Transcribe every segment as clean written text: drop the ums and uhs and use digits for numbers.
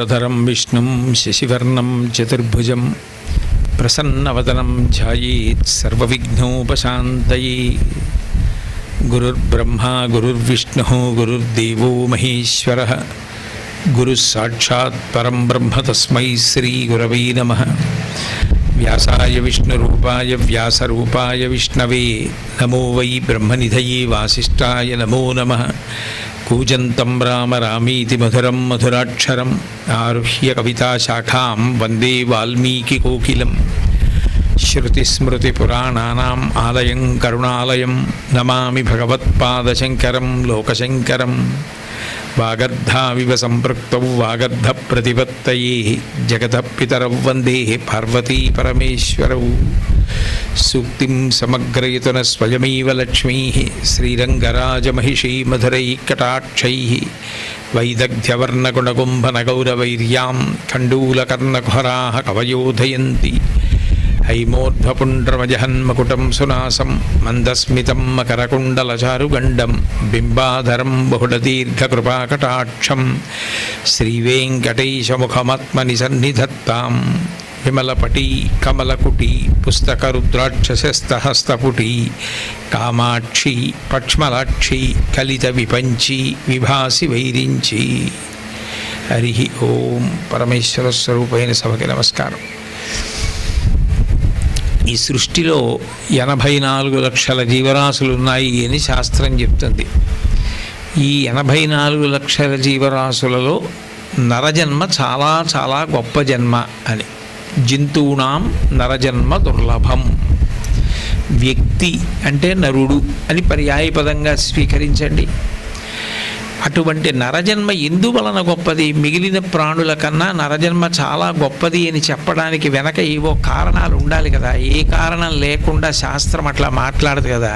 శుక్లాంబరధరం విష్ణుం శశివర్ణం చతుర్భుజం ప్రసన్నవదనం ధ్యాయేత్ సర్వవిఘ్నోపశాంతయే. గురుర్బ్రహ్మా గురుర్విష్ణుః గురుర్దేవో మహేశ్వరః. గురుస్సాక్షాత్ పరం బ్రహ్మ తస్మై శ్రీగురవే నమః. వ్యాసాయ విష్ణురూపాయ వ్యాసరూపాయ విష్ణవే నమో వై బ్రహ్మనిధయే వాసిష్ఠాయ నమో నమః. కూజంతం రామ రామీతి మధురం మధురాక్షరం ఆరుహ్య కవితాశాఖాం వందే వాల్మీకికోకిలం. శృతిస్మృతిపురాణానాం ఆలయం కరుణాలయం నమామి భగవత్పాదశంకరం లోకశంకరం. వాగర్ధావివ సంపృక్తౌ వాగర్ధ ప్రతిపత్తయే జగతః పితరౌ వందే పార్వతీ పరమేశ్వరౌ. సూక్తిం సమగ్రయతున స్వయమేవ లక్ష్మీ శ్రీరంగరాజమహిషీ మధురైకటాక్షైః. వైదగ్ధ్యవర్ణగుణగుంభనగౌరవైర్యాం ఖండూలకర్ణకుహరాः కవయోధయంతి. హైమోర్ధ్వపుండ్రమజహన్మకుటం సునాసం మందస్మితం మకరకుండలచారుగండం బింబాధరం బహుళదీర్ఘకృపాకటాక్షం. శ్రీవేంకటేశముఖమాత్మని సన్నిధత్తాం. విమలపటీ కమలకుటీ పుస్తకరుద్రాక్షసస్తహస్తపుటీ కామాక్షి పక్ష్మలాక్షి కలిత విపంచి విభాసి వైరించి. హరి ఓం. పరమేశ్వర స్వరూపైన సభకి నమస్కారం. ఈ సృష్టిలో 84 లక్షల జీవరాశులు ఉన్నాయి అని శాస్త్రం చెప్తుంది. ఈ 84 లక్షల జీవరాశులలో నరజన్మ చాలా చాలా గొప్ప జన్మ అని. జంతువునాం నరజన్మ దుర్లభం. వ్యక్తి అంటే నరుడు అని పర్యాయపదంగా స్వీకరించండి. అటువంటి నరజన్మ ఎందువలన గొప్పది? మిగిలిన ప్రాణుల కన్నా నరజన్మ చాలా గొప్పది అని చెప్పడానికి వెనక ఏవో కారణాలు ఉండాలి కదా. ఏ కారణం లేకుండా శాస్త్రం అట్లా మాట్లాడదు కదా.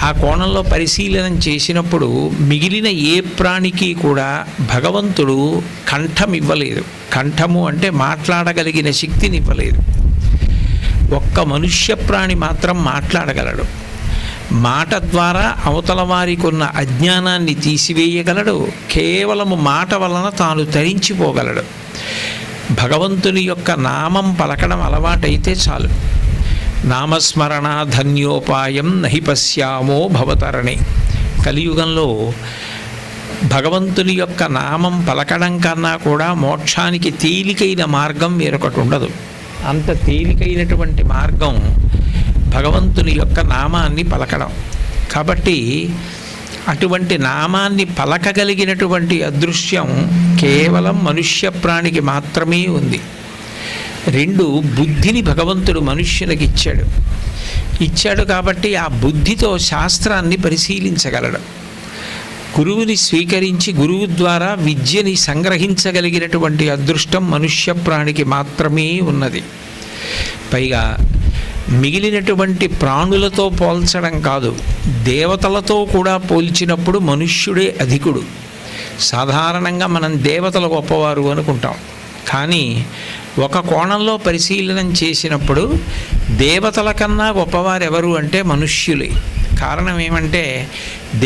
ఆ కోణంలో పరిశీలన చేసినప్పుడు మిగిలిన ఏ ప్రాణికి కూడా భగవంతుడు కంఠం ఇవ్వలేదు. కంఠము అంటే మాట్లాడగలిగిన శక్తిని ఇవ్వలేదు. ఒక్క మనుష్య ప్రాణి మాత్రం మాట్లాడగలడు. మాట ద్వారా అవతల వారికి ఉన్న అజ్ఞానాన్ని తీసివేయగలడు. కేవలము మాట వలన తాను తరించిపోగలడు. భగవంతుని యొక్క నామం పలకడం అలవాటైతే చాలు. నామస్మరణ ధన్యోపాయం నహి పశ్యామో భవతరణి. కలియుగంలో భగవంతుని యొక్క నామం పలకడం కన్నా కూడా మోక్షానికి తేలికైన మార్గం వేరొకటి ఉండదు. అంత తేలికైనటువంటి మార్గం భగవంతుని యొక్క నామాన్ని పలకడం. కాబట్టి అటువంటి నామాన్ని పలకగలిగినటువంటి అదృశ్యం కేవలం మనుష్య ప్రాణికి మాత్రమే ఉంది. 2, బుద్ధిని భగవంతుడు మనుష్యునికి ఇచ్చాడు కాబట్టి ఆ బుద్ధితో శాస్త్రాన్ని పరిశీలించగలడు. గురువుని స్వీకరించి గురువు ద్వారా విద్యని సంగ్రహించగలిగినటువంటి అదృష్టం మనుష్య ప్రాణికి మాత్రమే ఉన్నది. పైగా మిగిలినటువంటి ప్రాణులతో పోల్చడం కాదు, దేవతలతో కూడా పోల్చినప్పుడు మనుష్యుడే అధికుడు. సాధారణంగా మనం దేవతలు గొప్పవారు అనుకుంటాం. కానీ ఒక కోణంలో పరిశీలన చేసినప్పుడు దేవతల కన్నా గొప్పవారు ఎవరు అంటే మనుష్యులే. కారణం ఏమంటే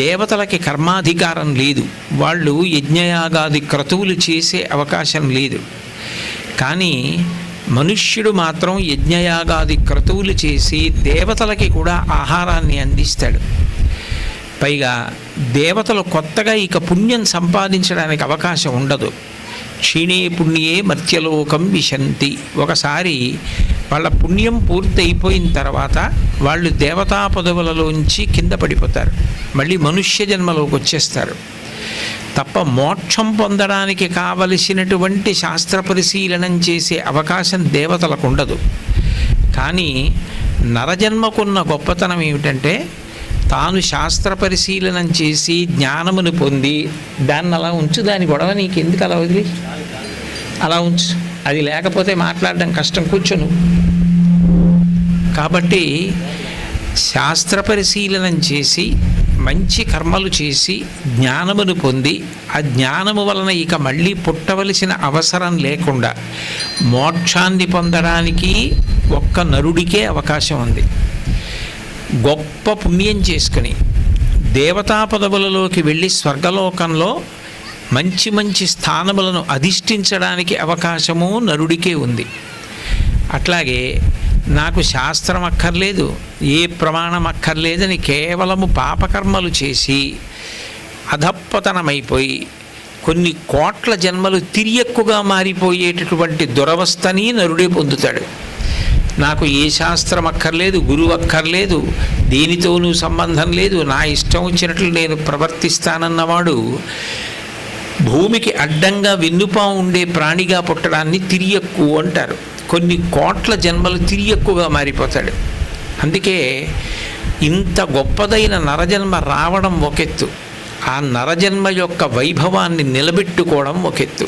దేవతలకి కర్మాధికారం లేదు. వాళ్ళు యజ్ఞయాగాది క్రతువులు చేసే అవకాశం లేదు. కానీ మనుష్యుడు మాత్రం యజ్ఞయాగాది క్రతువులు చేసి దేవతలకి కూడా ఆహారాన్ని అందిస్తాడు. పైగా దేవతలు కొత్తగా ఇక పుణ్యం సంపాదించడానికి అవకాశం ఉండదు. క్షీణే పుణ్యే మర్త్యలోకం విశంతి. ఒకసారి వాళ్ళ పుణ్యం పూర్తి అయిపోయిన తర్వాత వాళ్ళు దేవతా పదవులలోంచి కింద పడిపోతారు. మళ్ళీ మనుష్య జన్మలోకి వచ్చేస్తారు. తప్ప మోక్షం పొందడానికి కావలసినటువంటి శాస్త్ర పరిశీలనం చేసే అవకాశం దేవతలకు ఉండదు. కానీ నరజన్మకున్న గొప్పతనం ఏమిటంటే తాను శాస్త్ర పరిశీలనం చేసి జ్ఞానమును పొంది దాన్ని అలా ఉంచు. దాని గొడవ నీకు ఎందుకు? అలా వదిలి అలా ఉంచు. అది లేకపోతే మాట్లాడడం కష్టం. కూర్చోను. కాబట్టి శాస్త్ర పరిశీలనం చేసి మంచి కర్మలు చేసి జ్ఞానమును పొంది ఆ జ్ఞానము వలన ఇక మళ్ళీ పుట్టవలసిన అవసరం లేకుండా మోక్షాన్ని పొందడానికి ఒక్క నరుడికే అవకాశం ఉంది. గొప్ప పుణ్యం చేసుకుని దేవతా పదవులలోకి వెళ్ళి స్వర్గలోకంలో మంచి మంచి స్థానములను అధిష్ఠించడానికి అవకాశము నరుడికే ఉంది. అట్లాగే నాకు శాస్త్రం అక్కర్లేదు, ఏ ప్రమాణం అక్కర్లేదని కేవలము పాపకర్మలు చేసి అధప్పతనమైపోయి కొన్ని కోట్ల జన్మలు తిరియక్కుగా మారిపోయేటటువంటి దురవస్థని నరుడే పొందుతాడు. నాకు ఏ శాస్త్రం అక్కర్లేదు, గురువు అక్కర్లేదు, దేనితోనూ సంబంధం లేదు, నా ఇష్టం వచ్చినట్లు నేను ప్రవర్తిస్తానన్నవాడు భూమికి అడ్డంగా వెన్నుపాము ఉండే ప్రాణిగా పుట్టడాన్ని తిరియక్కు అంటారు. కొన్ని కోట్ల జన్మలు తిరియక్కుగా మారిపోతాడు. అందుకే ఇంత గొప్పదైన నరజన్మ రావడం ఒకెత్తు, ఆ నరజన్మ యొక్క వైభవాన్ని నిలబెట్టుకోవడం ఒకెత్తు.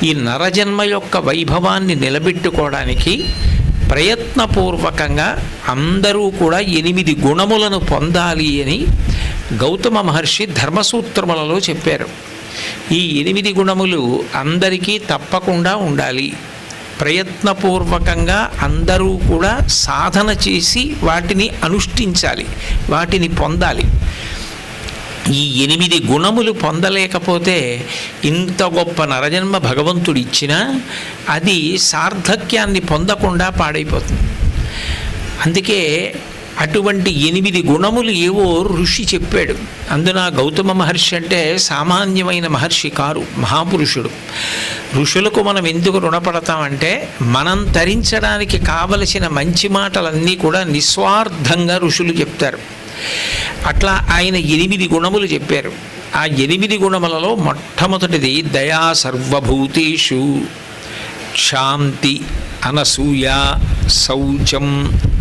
ఈ నరజన్మ యొక్క వైభవాన్ని నిలబెట్టుకోవడానికి ప్రయత్నపూర్వకంగా అందరూ కూడా 8 గుణములను పొందాలి అని గౌతమ మహర్షి ధర్మసూత్రములలో చెప్పారు. ఈ 8 గుణములు అందరికీ తప్పకుండా ఉండాలి. ప్రయత్నపూర్వకంగా అందరూ కూడా సాధన చేసి వాటిని అనుష్ఠించాలి, వాటిని పొందాలి. ఈ 8 గుణములు పొందలేకపోతే ఇంత గొప్ప నరజన్మ భగవంతుడు ఇచ్చినా అది సార్థక్యాన్ని పొందకుండా పాడైపోతుంది. అందుకే అటువంటి 8 గుణములు ఏవో ఋషి చెప్పాడు. అందున గౌతమ మహర్షి అంటే సామాన్యమైన మహర్షి కారు, మహాపురుషుడు. ఋషులకు మనం ఎందుకు రుణపడతామంటే మనం తరించడానికి కావలసిన మంచి మాటలన్నీ కూడా నిస్వార్థంగా ఋషులు చెప్తారు. అట్లా ఆయన 8 గుణములు చెప్పారు. ఆ 8 గుణములలో మొట్టమొదటిది దయా సర్వభూతేషు, శాంతి, అనసూయ, శౌచం,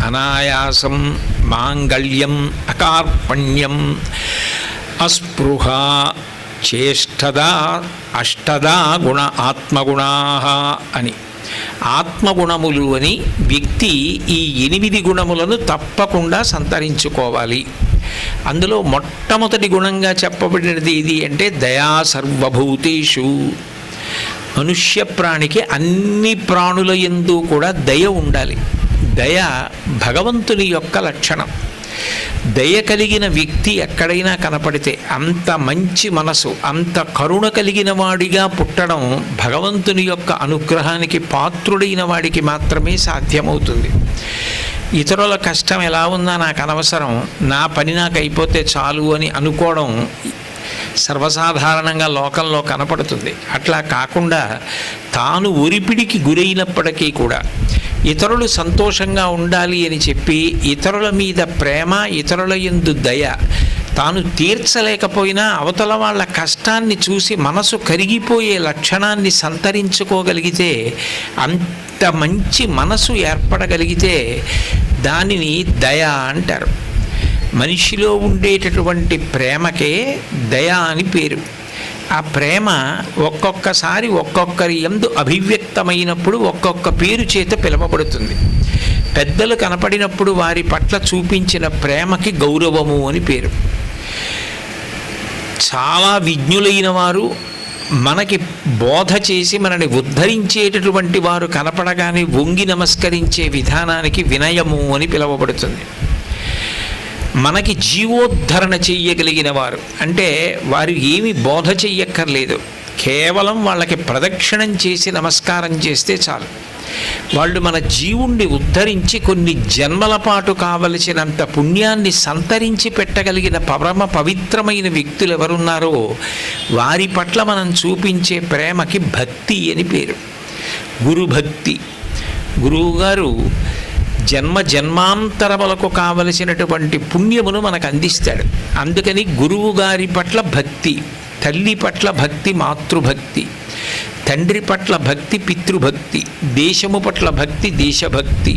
అనాయాసం, మాంగళ్యం, అకార్పణ్యం, అస్పృహ, చేష్టదా, అష్టదా గుణ ఆత్మగుణా అని. ఆత్మగుణములు అని వ్యక్తి ఈ 8 గుణములను తప్పకుండా సంతరించుకోవాలి. అందులో మొట్టమొదటి గుణంగా చెప్పబడినది ఇది అంటే దయా సర్వభూతేషు. మనుష్య ప్రాణికి అన్ని ప్రాణుల యందు కూడా దయ ఉండాలి. దయ భగవంతుని యొక్క లక్షణం. దయ కలిగిన వ్యక్తి ఎక్కడైనా కనపడితే అంత మంచి మనసు, అంత కరుణ కలిగిన వాడిగా పుట్టడం భగవంతుని యొక్క అనుగ్రహానికి పాత్రుడైన వాడికి మాత్రమే సాధ్యమవుతుంది. ఇతరుల కష్టం ఎలా ఉందా నాకు అనవసరం, నా పని నాకు అయిపోతే చాలు అని అనుకోవడం సర్వసాధారణంగా లోకంలో కనపడుతుంది. అట్లా కాకుండా తాను ఒరిపిడికి గురైనప్పటికీ కూడా ఇతరులు సంతోషంగా ఉండాలి అని చెప్పి ఇతరుల మీద ప్రేమ, ఇతరుల యందు దయ, తాను తీర్చలేకపోయినా అవతల వాళ్ళ కష్టాన్ని చూసి మనసు కరిగిపోయే లక్షణాన్ని సంతరించుకోగలిగితే, అంత మంచి మనసు ఏర్పడగలిగితే దానిని దయ అంటారు. మనిషిలో ఉండేటటువంటి ప్రేమకే దయ అని పేరు. ఆ ప్రేమ ఒక్కొక్కసారి ఒక్కొక్కరి యందు అభివ్యక్తమైనప్పుడు ఒక్కొక్క పేరు చేత పిలవబడుతుంది. పెద్దలు కనపడినప్పుడు వారి పట్ల చూపించిన ప్రేమకి గౌరవము అని పేరు. చాలా విజ్ఞులైన వారు మనకి బోధ చేసి మనని ఉద్ధరించేటటువంటి వారు కనపడగానే వంగి నమస్కరించే విధానానికి వినయము అని పిలువబడుతుంది. మనకి జీవోద్ధరణ చెయ్యగలిగిన వారు అంటే వారు ఏమి బోధ చెయ్యక్కర్లేదు, కేవలం వాళ్ళకి ప్రదక్షిణం చేసి నమస్కారం చేస్తే చాలు. వాళ్ళు మన జీవుణ్ణి ఉద్ధరించి కొన్ని జన్మల పాటు కావలసినంత పుణ్యాన్ని సంతరించి పెట్టగలిగిన పరమ పవిత్రమైన వ్యక్తులు ఎవరున్నారో వారి పట్ల మనం చూపించే ప్రేమకి భక్తి అని పేరు. గురుభక్తి. గురువుగారు జన్మ జన్మాంతరములకు కావలసినటువంటి పుణ్యమును మనకు అందిస్తాడు. అందుకని గురువు గారి పట్ల భక్తి, తల్లి పట్ల భక్తి మాతృభక్తి, తండ్రి పట్ల భక్తి పితృభక్తి, దేశము పట్ల భక్తి దేశభక్తి.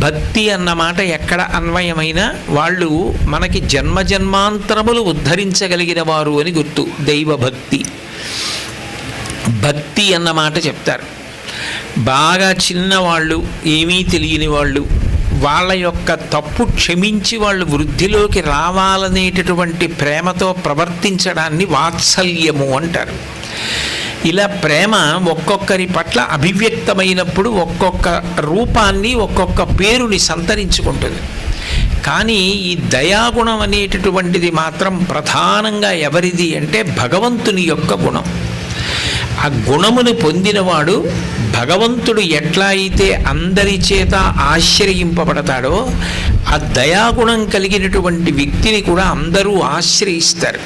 భక్తి అన్నమాట ఎక్కడ అన్వయమైనా వాళ్ళు మనకి జన్మ జన్మాంతరములు ఉద్ధరించగలిగిన వారు అని గుర్తు. దైవభక్తి. భక్తి అన్నమాట చెప్తారు. బాగా చిన్నవాళ్ళు, ఏమీ తెలియని వాళ్ళు, వాళ్ళ యొక్క తప్పు క్షమించి వాళ్ళు వృద్ధిలోకి రావాలనేటటువంటి ప్రేమతో ప్రవర్తించడాన్ని వాత్సల్యము అంటారు. ఇలా ప్రేమ ఒక్కొక్కరి పట్ల అభివ్యక్తమైనప్పుడు ఒక్కొక్క రూపాన్ని, ఒక్కొక్క పేరుని సంతరించుకుంటుంది. కానీ ఈ దయాగుణం అనేటటువంటిది మాత్రం ప్రధానంగా ఎవరిది అంటే భగవంతుని యొక్క గుణం. ఆ గుణమును పొందినవాడు భగవంతుడు ఎట్లా అయితే అందరి చేత ఆశ్రయింపబడతాడో ఆ దయాగుణం కలిగినటువంటి వ్యక్తిని కూడా అందరూ ఆశ్రయిస్తారు.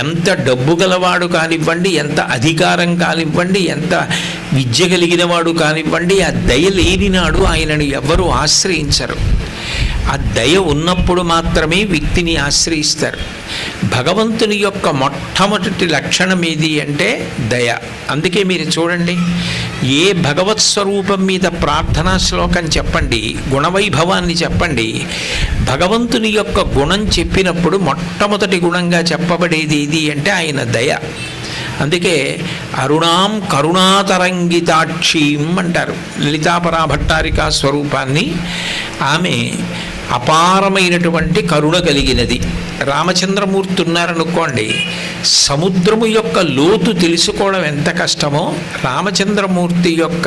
ఎంత డబ్బు గలవాడు కానివ్వండి, ఎంత అధికారం కానివ్వండి, ఎంత విద్య కలిగిన వాడు కానివ్వండి, ఆ దయ లేనినాడు ఆయనను ఎవ్వరూ ఆశ్రయించరు. ఆ దయ ఉన్నప్పుడు మాత్రమే వ్యక్తిని ఆశ్రయిస్తారు. భగవంతుని యొక్క మొట్టమొదటి లక్షణం ఏది అంటే దయ. అందుకే మీరు చూడండి, ఏ భగవత్ స్వరూపం మీద ప్రార్థనా శ్లోకం చెప్పండి, గుణవైభవాన్ని చెప్పండి, భగవంతుని యొక్క గుణం చెప్పినప్పుడు మొట్టమొదటి గుణంగా చెప్పబడేది ఏది అంటే ఆయన దయ. అందుకే అరుణాం కరుణాతరంగితాక్షీం అంటారు లలితాపరా భట్టారికా స్వరూపాన్ని. ఆమె అపారమైనటువంటి కరుణ కలిగినది. రామచంద్రమూర్తి ఉన్నారనుకోండి, సముద్రము యొక్క లోతు తెలుసుకోవడం ఎంత కష్టమో రామచంద్రమూర్తి యొక్క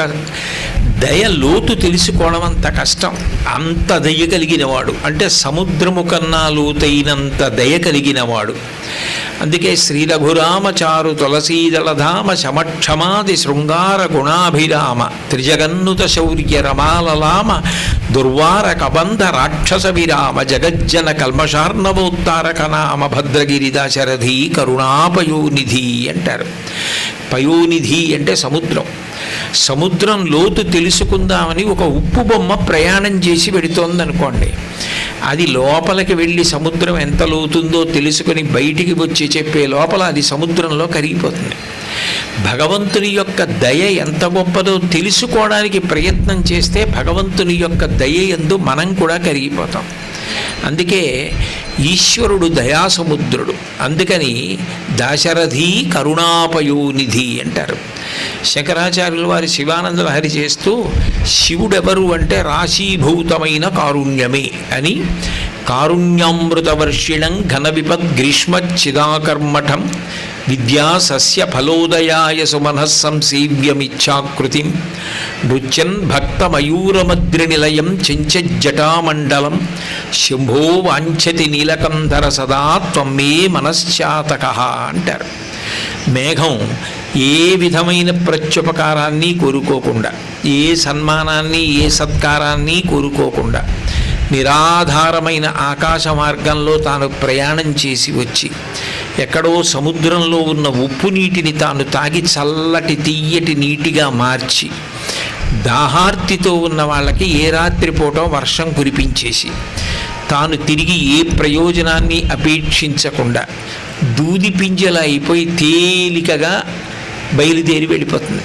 దయ లోతు తెలుసుకోవడం అంత కష్టం. అంత దయ కలిగినవాడు, అంటే సముద్రము కన్నా లోతైనంత దయ కలిగినవాడు. అందుకే శ్రీ రఘురామచారు తులసీదళధామ శమక్షమాది శృంగార గుణాభిరామ త్రిజగన్నుత శౌర్య రమాలలామ దుర్వార కబంధ రాక్షస విరామ జగజ్జన కల్మషార్ణవోత్తారక నామ భద్రగిరిదాశరథి కరుణాపయోనిధి అంటారు. పయోనిధి అంటే సముద్రం. సముద్రం లోతు తెలుసుకుందామని ఒక ఉప్పు బొమ్మ ప్రయాణం చేసి పెడుతోందనుకోండి, అది లోపలికి వెళ్ళి సముద్రం ఎంత లోతుందో తెలుసుకొని బయటికి వచ్చి చెప్పే లోపల అది సముద్రంలో కరిగిపోతుంది. భగవంతుని యొక్క దయ ఎంత గొప్పదో తెలుసుకోవడానికి ప్రయత్నం చేస్తే భగవంతుని యొక్క దయ యందు మనం కూడా కరిగిపోతాం. అందుకే ఈశ్వరుడు దయాసముద్రుడు. అందుకని దాశరథి కరుణాపయోనిధి అంటారు. శంకరాచార్యుల వారి శివానంద లహరి చేస్తూ శివుడెవరు అంటే రాశీభూతమైన కారుణ్యమే అని, కారుణ్యామృతవర్షిణం ఘన విపద్గ్రీష్మచ్చిదాకర్మఠం విద్యా సస్య ఫలోదయాయ సుమనః సంసేవ్యమిచ్ఛాకృతిం నృత్యన్ భక్తమయూరమద్రినిలయం చెంచజ్జటామండలం శంభో వాంఛతి నీలకంధర సదా త్వమే మనశ్చాతకః అంటారు. మేఘం ఏ విధమైన ప్రత్యుపకారాన్ని కోరుకోకుండా, ఏ సన్మానాన్ని ఏ సత్కారాన్ని కోరుకోకుండా నిరాధారమైన ఆకాశ మార్గంలో తాను ప్రయాణం చేసి వచ్చి ఎక్కడో సముద్రంలో ఉన్న ఉప్పు నీటిని తాను తాగి చల్లటి తీయటి నీటిగా మార్చి దాహార్తితో ఉన్న వాళ్ళకి ఏ రాత్రిపూట వర్షం కురిపించేసి తాను తిరిగి ఏ ప్రయోజనాన్ని అపేక్షించకుండా దూది పింజల అయిపోయి తేలికగా బయలుదేరి వెళ్ళిపోతుంది.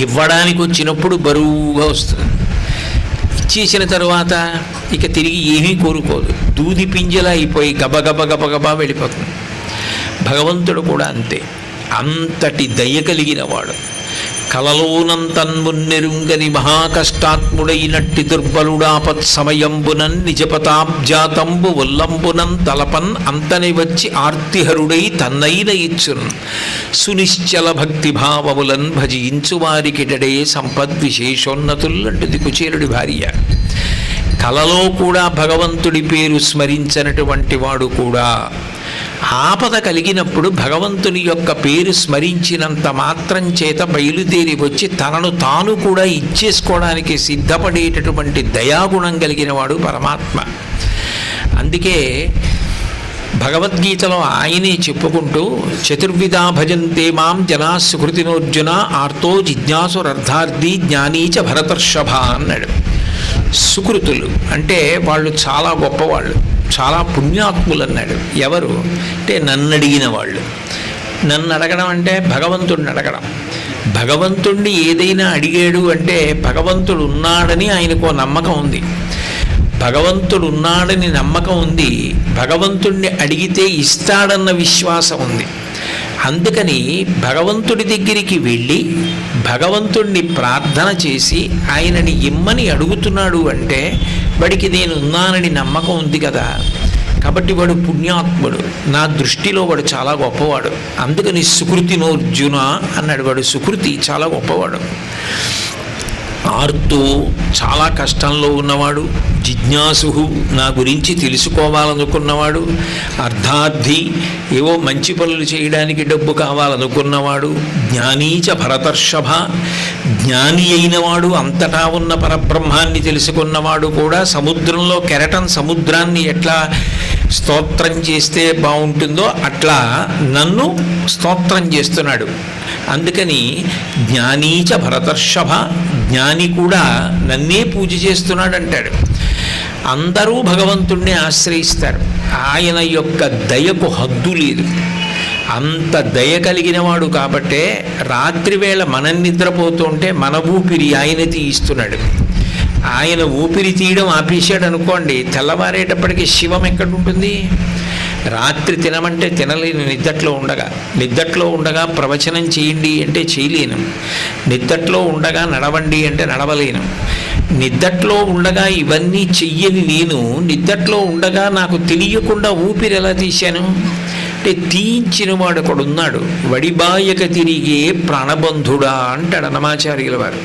ఇవ్వడానికి వచ్చినప్పుడు బరువుగా వస్తుంది, ఇచ్చేసిన తరువాత ఇక తిరిగి ఏమీ కోరుకోదు, దూది పింజల అయిపోయి గబగబ గబగబా వెళ్ళిపోతుంది. భగవంతుడు కూడా అంతే, అంతటి దయ కలిగిన వాడు. కలలోనంతన్మున్నెరుంగని మహాకష్టాత్ముడైనట్టి దుర్బలుడాపత్ సమయంబునన్ నిజపతాబ్జాతంబు ఉల్లంబునన్ తలపన్ అంతని వచ్చి ఆర్తిహరుడై తన్నైన ఇచ్చున్ సునిశ్చల భక్తిభావములన్ భజించు వారికిటడే సంపద్విశేషోన్నతుల్ అంటుంది కుచేరుడి భార్య. కలలో కూడా భగవంతుడి పేరు స్మరించినటువంటి వాడు కూడా ఆపద కలిగినప్పుడు భగవంతుని యొక్క పేరు స్మరించినంత మాత్రం చేత బయలుదేరి వచ్చి తనను తాను కూడా ఇచ్చేసుకోవడానికి సిద్ధపడేటటువంటి దయాగుణం కలిగిన వాడు పరమాత్మ. అందుకే భగవద్గీతలో ఆయనే చెప్పుకుంటూ చతుర్విధా భజంతే మాం జనా సుకృతినోర్జున ఆర్తో జిజ్ఞాసురర్థార్థి జ్ఞానీచ భరతర్షభ అన్నాడు. సుకృతులు అంటే వాళ్ళు చాలా గొప్పవాళ్ళు, చాలా పుణ్యాత్ములు అన్నాడు. ఎవరు అంటే నన్ను అడిగిన వాళ్ళు. నన్ను అడగడం అంటే భగవంతుడిని అడగడం. భగవంతుణ్ణి ఏదైనా అడిగాడు అంటే భగవంతుడు ఉన్నాడని ఆయనకు నమ్మకం ఉంది. భగవంతుడు ఉన్నాడని నమ్మకం ఉంది, భగవంతుణ్ణి అడిగితే ఇస్తాడన్న విశ్వాసం ఉంది. అందుకని భగవంతుడి దగ్గరికి వెళ్ళి భగవంతుణ్ణి ప్రార్థన చేసి ఆయనని ఇమ్మని అడుగుతున్నాడు అంటే వాడికి నేను ఉన్నానని నమ్మకం ఉంది కదా. కాబట్టి వాడు పుణ్యాత్ముడు, నా దృష్టిలో వాడు చాలా గొప్పవాడు. అందుకని సుకృతినోర్జున అన్నాడు. వాడు సుకృతి చాలా గొప్పవాడు. ఆర్తో చాలా కష్టంలో ఉన్నవాడు, జిజ్ఞాసు, నా గురించి తెలుసుకోవాలనుకున్నవాడు, అర్ధార్థి, ఏవో మంచి పనులు చేయడానికి డబ్బు కావాలనుకున్నవాడు, జ్ఞానీచ భరతర్షభ, జ్ఞాని అయినవాడు, అంతటా ఉన్న పరబ్రహ్మాన్ని తెలుసుకున్నవాడు కూడా సముద్రంలో కెరటం సముద్రాన్ని ఎట్లా స్తోత్రం చేస్తే బాగుంటుందో అట్లా నన్ను స్తోత్రం చేస్తున్నాడు. అందుకని జ్ఞానీచ భరతర్షభ, జ్ఞాని కూడా నన్నే పూజ చేస్తున్నాడు అంటాడు. అందరూ భగవంతుణ్ణి ఆశ్రయిస్తారు. ఆయన యొక్క దయకు హద్దు లేదు. అంత దయ కలిగిన వాడు కాబట్టే రాత్రివేళ మనం నిద్రపోతుంటే మన ఊపిరి ఆయన తీయిస్తున్నాడు. ఆయన ఊపిరి తీయడం ఆపేశాడు అనుకోండి, తెల్లవారేటప్పటికి శివం ఎక్కడుంటుంది? రాత్రి తినమంటే తినలేను నిద్దట్లో ఉండగా ప్రవచనం చేయండి అంటే చేయలేను, నిద్దట్లో ఉండగా నడవండి అంటే నడవలేను. నిద్దట్లో ఉండగా ఇవన్నీ చెయ్యని నేను నిద్దట్లో ఉండగా నాకు తెలియకుండా ఊపిరి ఎలా తీశాను అంటే, తీయించిన వాడు ఒకడున్నాడు, వడిబాయక తిరిగే ప్రాణబంధుడా అంటాడు అన్నమాచార్యుల వారు.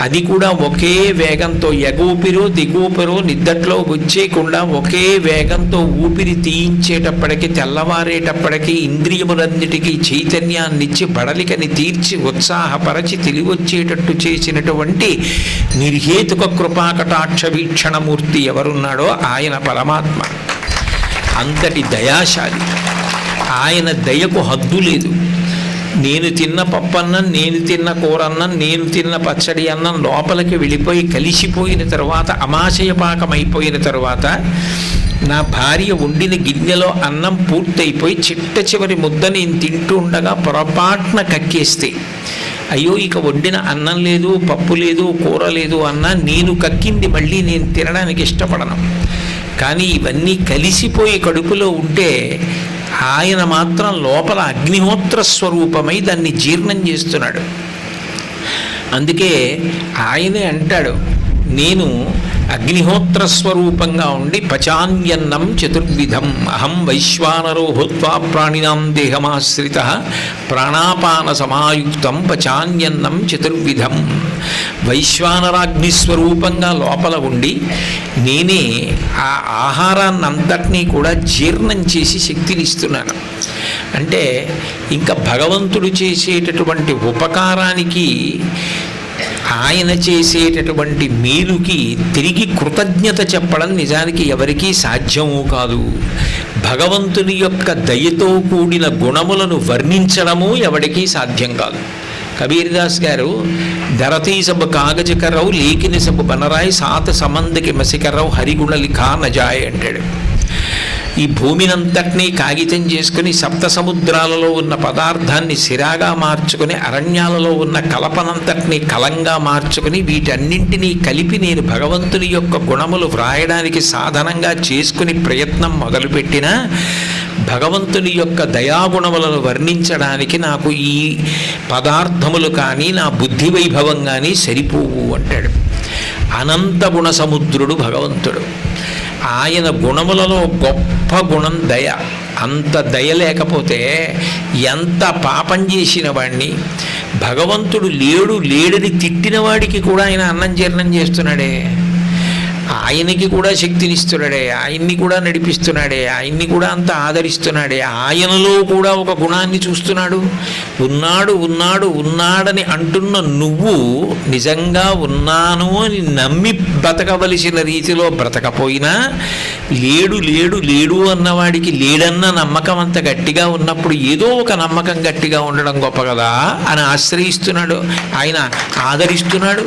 అది కూడా ఒకే వేగంతో ఎగూపిరో దిగూపిరో నిద్దట్లో వచ్చేయకుండా ఒకే వేగంతో ఊపిరి తీయించేటప్పటికి తెల్లవారేటప్పటికి ఇంద్రియములన్నిటికీ చైతన్యాన్నిచ్చి బడలికని తీర్చి ఉత్సాహపరచి తెలివొచ్చేటట్టు చేసినటువంటి నిర్హేతుక కృపాకటాక్ష వీక్షణమూర్తి ఎవరున్నాడో ఆయన పరమాత్మ. అంతటి దయాశాలి. ఆయన దయకు హద్దు లేదు. నేను తిన్న పప్పన్నం, నేను తిన్న కూరన్నం, నేను తిన్న పచ్చడి అన్నం లోపలికి వెళ్ళిపోయి కలిసిపోయిన తర్వాత, అమాశయపాకం అయిపోయిన తర్వాత, నా భార్య వండిన గిన్నెలో అన్నం పూర్తయిపోయి చిట్ట చివరి ముద్ద నేను తింటూ ఉండగా పొరపాటున కక్కేస్తే, అయ్యో ఇక వండిన అన్నం లేదు, పప్పు లేదు, కూర లేదు అన్నా నేను కక్కింది మళ్ళీ నేను తినడానికి ఇష్టపడను. కానీ ఇవన్నీ కలిసిపోయి కడుపులో ఉంటే ఆయన మాత్రం లోపల అగ్నిహోత్ర స్వరూపమై దాన్ని జీర్ణం చేస్తున్నాడు. అందుకే ఆయనే అంటాడు, నేను అగ్నిహోత్ర స్వరూపంగా ఉండి పచాన్యన్నం చతుర్విధం, అహం వైశ్వానరో భూత్వా ప్రాణినాం దేహమాశ్రిత ప్రాణాపాన సమాయుక్తం పచాన్యన్నం చతుర్విధం. వైశ్వానరాగ్నిస్వరూపంగా లోపల ఉండి నేనే ఆ ఆహారాన్నంతటినీ కూడా జీర్ణం చేసి శక్తినిస్తున్నాను. అంటే ఇంకా భగవంతుడు చేసేటటువంటి ఉపకారానికి, ఆయన చేసేటటువంటి మేలుకి తిరిగి కృతజ్ఞత చెప్పడం నిజానికి ఎవరికీ సాధ్యమూ కాదు. భగవంతుని యొక్క దయతో కూడిన గుణములను వర్ణించడము ఎవరికీ సాధ్యం కాదు. కబీర్దాస్ గారు ధరతీ సబ్ కాగజ కర్రవు లేకిని సబ్ బనరాయి సాత సమందకి మసికర్రవు హరిగుణలి ఖా నజాయ్ అంటాడు. ఈ భూమినంతటినీ కాగితం చేసుకుని సప్త సముద్రాలలో ఉన్న పదార్థాన్ని సిరాగా మార్చుకుని అరణ్యాలలో ఉన్న కలపనంతటినీ కలంగా మార్చుకుని వీటన్నింటినీ కలిపి నేను భగవంతుని యొక్క గుణములు వ్రాయడానికి సాధనంగా చేసుకుని ప్రయత్నం మొదలుపెట్టినా భగవంతుని యొక్క దయాగుణములను వర్ణించడానికి నాకు ఈ పదార్థములు కానీ నా బుద్ధి వైభవం కానీ సరిపోవు అంటాడు. అనంత గుణ సముద్రుడు భగవంతుడు. ఆయన గుణములలో గొప్ప గుణం దయ. అంత దయ లేకపోతే ఎంత పాపం చేసిన వాడిని, భగవంతుడు లేడని తిట్టిన వాడికి కూడా ఆయన అన్నం జీర్ణం చేస్తున్నాడే, ఆయనకి కూడా శక్తినిస్తున్నాడే, ఆయన్ని కూడా నడిపిస్తున్నాడే, ఆయన్ని కూడా అంత ఆదరిస్తున్నాడే, ఆయనలో కూడా ఒక గుణాన్ని చూస్తున్నాడు. ఉన్నాడని అంటున్న నువ్వు నిజంగా ఉన్నాను అని నమ్మి బ్రతకవలసిన రీతిలో బ్రతకపోయినా లేడు అన్నవాడికి లేడన్న నమ్మకం అంత గట్టిగా ఉన్నప్పుడు ఏదో ఒక నమ్మకం గట్టిగా ఉండడం గొప్ప కదా అని ఆశ్రయిస్తున్నాడు, ఆయన ఆదరిస్తున్నాడు.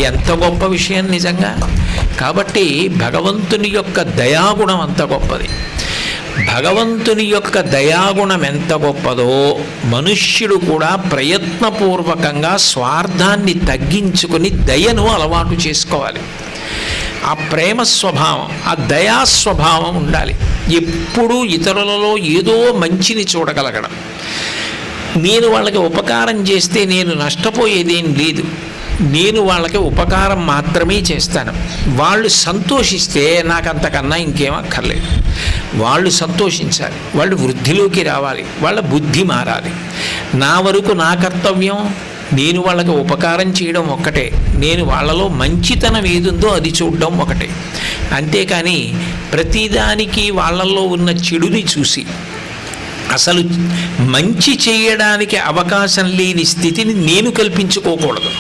ఎంత గొప్ప విషయం నిజంగా. కాబట్టి భగవంతుని యొక్క దయాగుణం అంత గొప్పది. భగవంతుని యొక్క దయాగుణం ఎంత గొప్పదో మనుష్యుడు కూడా ప్రయత్నపూర్వకంగా స్వార్థాన్ని తగ్గించుకొని దయను అలవాటు చేసుకోవాలి. ఆ ప్రేమ స్వభావం, ఆ దయా స్వభావం ఉండాలి. ఎప్పుడూ ఇతరులలో ఏదో మంచిని చూడగలగడం. నేను వాళ్ళకి ఉపకారం చేస్తే నేను నష్టపోయేదేం లేదు, నేను వాళ్ళకి ఉపకారం మాత్రమే చేస్తాను. వాళ్ళు సంతోషిస్తే నాకు అంతకన్నా ఇంకేం అక్కర్లేదు. వాళ్ళు సంతోషించాలి, వాళ్ళు వృద్ధిలోకి రావాలి, వాళ్ళ బుద్ధి మారాలి. నా వరకు నా కర్తవ్యం నేను వాళ్ళకి ఉపకారం చేయడం ఒక్కటే, నేను వాళ్ళలో మంచితనం ఏదుందో అది చూడడం ఒకటే. అంతేకాని ప్రతిదానికి వాళ్ళల్లో ఉన్న చెడుని చూసి అసలు మంచి చేయడానికి అవకాశం లేని స్థితిని నేను కల్పించుకోకూడదు.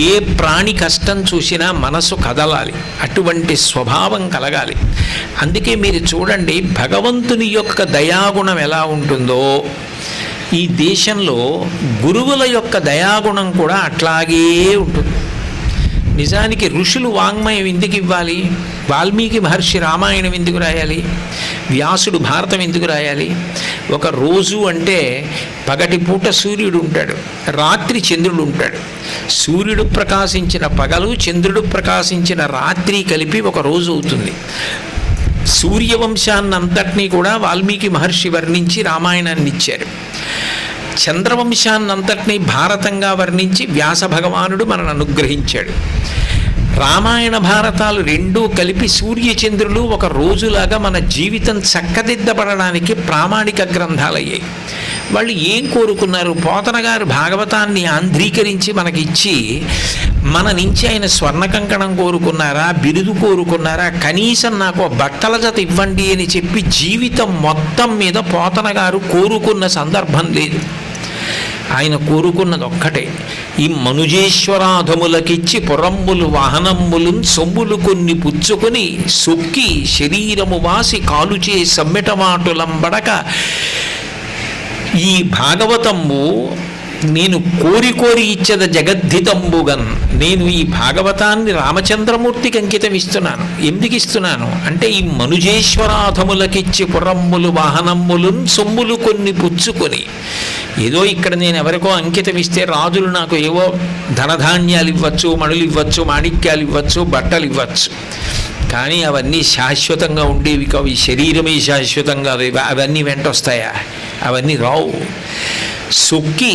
ఏ ప్రాణి కష్టం చూసినా మనసు కదలాలి, అటువంటి స్వభావం కలగాలి. అందుకే మీరు చూడండి, భగవంతుని యొక్క దయాగుణం ఎలా ఉంటుందో ఈ దేశంలో గురువుల యొక్క దయాగుణం కూడా అట్లాగే ఉంటుంది. నిజానికి ఋషులు వాంగ్మయం ఎందుకు ఇవ్వాలి? వాల్మీకి మహర్షి రామాయణం ఎందుకు రాయాలి? వ్యాసుడు భారతం ఎందుకు రాయాలి? ఒక రోజు అంటే పగటిపూట సూర్యుడు ఉంటాడు, రాత్రి చంద్రుడు ఉంటాడు. సూర్యుడు ప్రకాశించిన పగలు, చంద్రుడు ప్రకాశించిన రాత్రి కలిపి ఒక రోజు అవుతుంది. సూర్యవంశాన్నంతటినీ కూడా వాల్మీకి మహర్షి వర్ణించి రామాయణాన్ని ఇచ్చారు. చంద్రవంశాన్నంతటినీ భారతంగా వర్ణించి వ్యాస భగవానుడు మనను అనుగ్రహించాడు. రామాయణ భారతాలు రెండూ కలిపి సూర్యచంద్రులు ఒక రోజులాగా మన జీవితం చక్కదిద్దబడడానికి ప్రామాణిక గ్రంథాలయ్యాయి. వాళ్ళు ఏం కోరుకున్నారు? పోతన గారు భాగవతాన్ని ఆంధ్రీకరించి మనకిచ్చి మన నుంచి ఆయన స్వర్ణ కంకణం కోరుకున్నారా, బిరుదు కోరుకున్నారా, కనీసం నాకు బట్టల జత ఇవ్వండి అని చెప్పి జీవితం మొత్తం మీద పోతన గారు కోరుకున్న సందర్భం లేదు. ఆయన కోరుకున్నది ఒక్కటే, ఈ మనుజేశ్వరాధములకిచ్చి పురంబులు వాహనములు సొమ్ములు కొన్ని పుచ్చుకొని సొక్కి శరీరము వాసి కాలుచే సమ్మెటమాటులంబడక ఈ భాగవతము నేను కోరి కోరి ఇచ్చద జగద్ధితంబుగన్. నేను ఈ భాగవతాన్ని రామచంద్రమూర్తికి అంకితం ఇస్తున్నాను. ఎందుకు ఇస్తున్నాను అంటే, ఈ మనుజేశ్వరాధములకిచ్చి పురంబులు వాహనములు సొమ్ములు కొన్ని పుచ్చుకొని, ఏదో ఇక్కడ నేను ఎవరికో అంకితం ఇస్తే రాజులు నాకు ఏవో ధనధాన్యాలు ఇవ్వచ్చు, మణులు ఇవ్వచ్చు, మాణిక్యాలు ఇవ్వచ్చు, బట్టలు ఇవ్వచ్చు, కానీ అవన్నీ శాశ్వతంగా ఉండేవి కావు. ఈ శరీరమే శాశ్వతంగా అవన్నీ వెంటొస్తాయా? అవన్నీ రావు. సొక్కి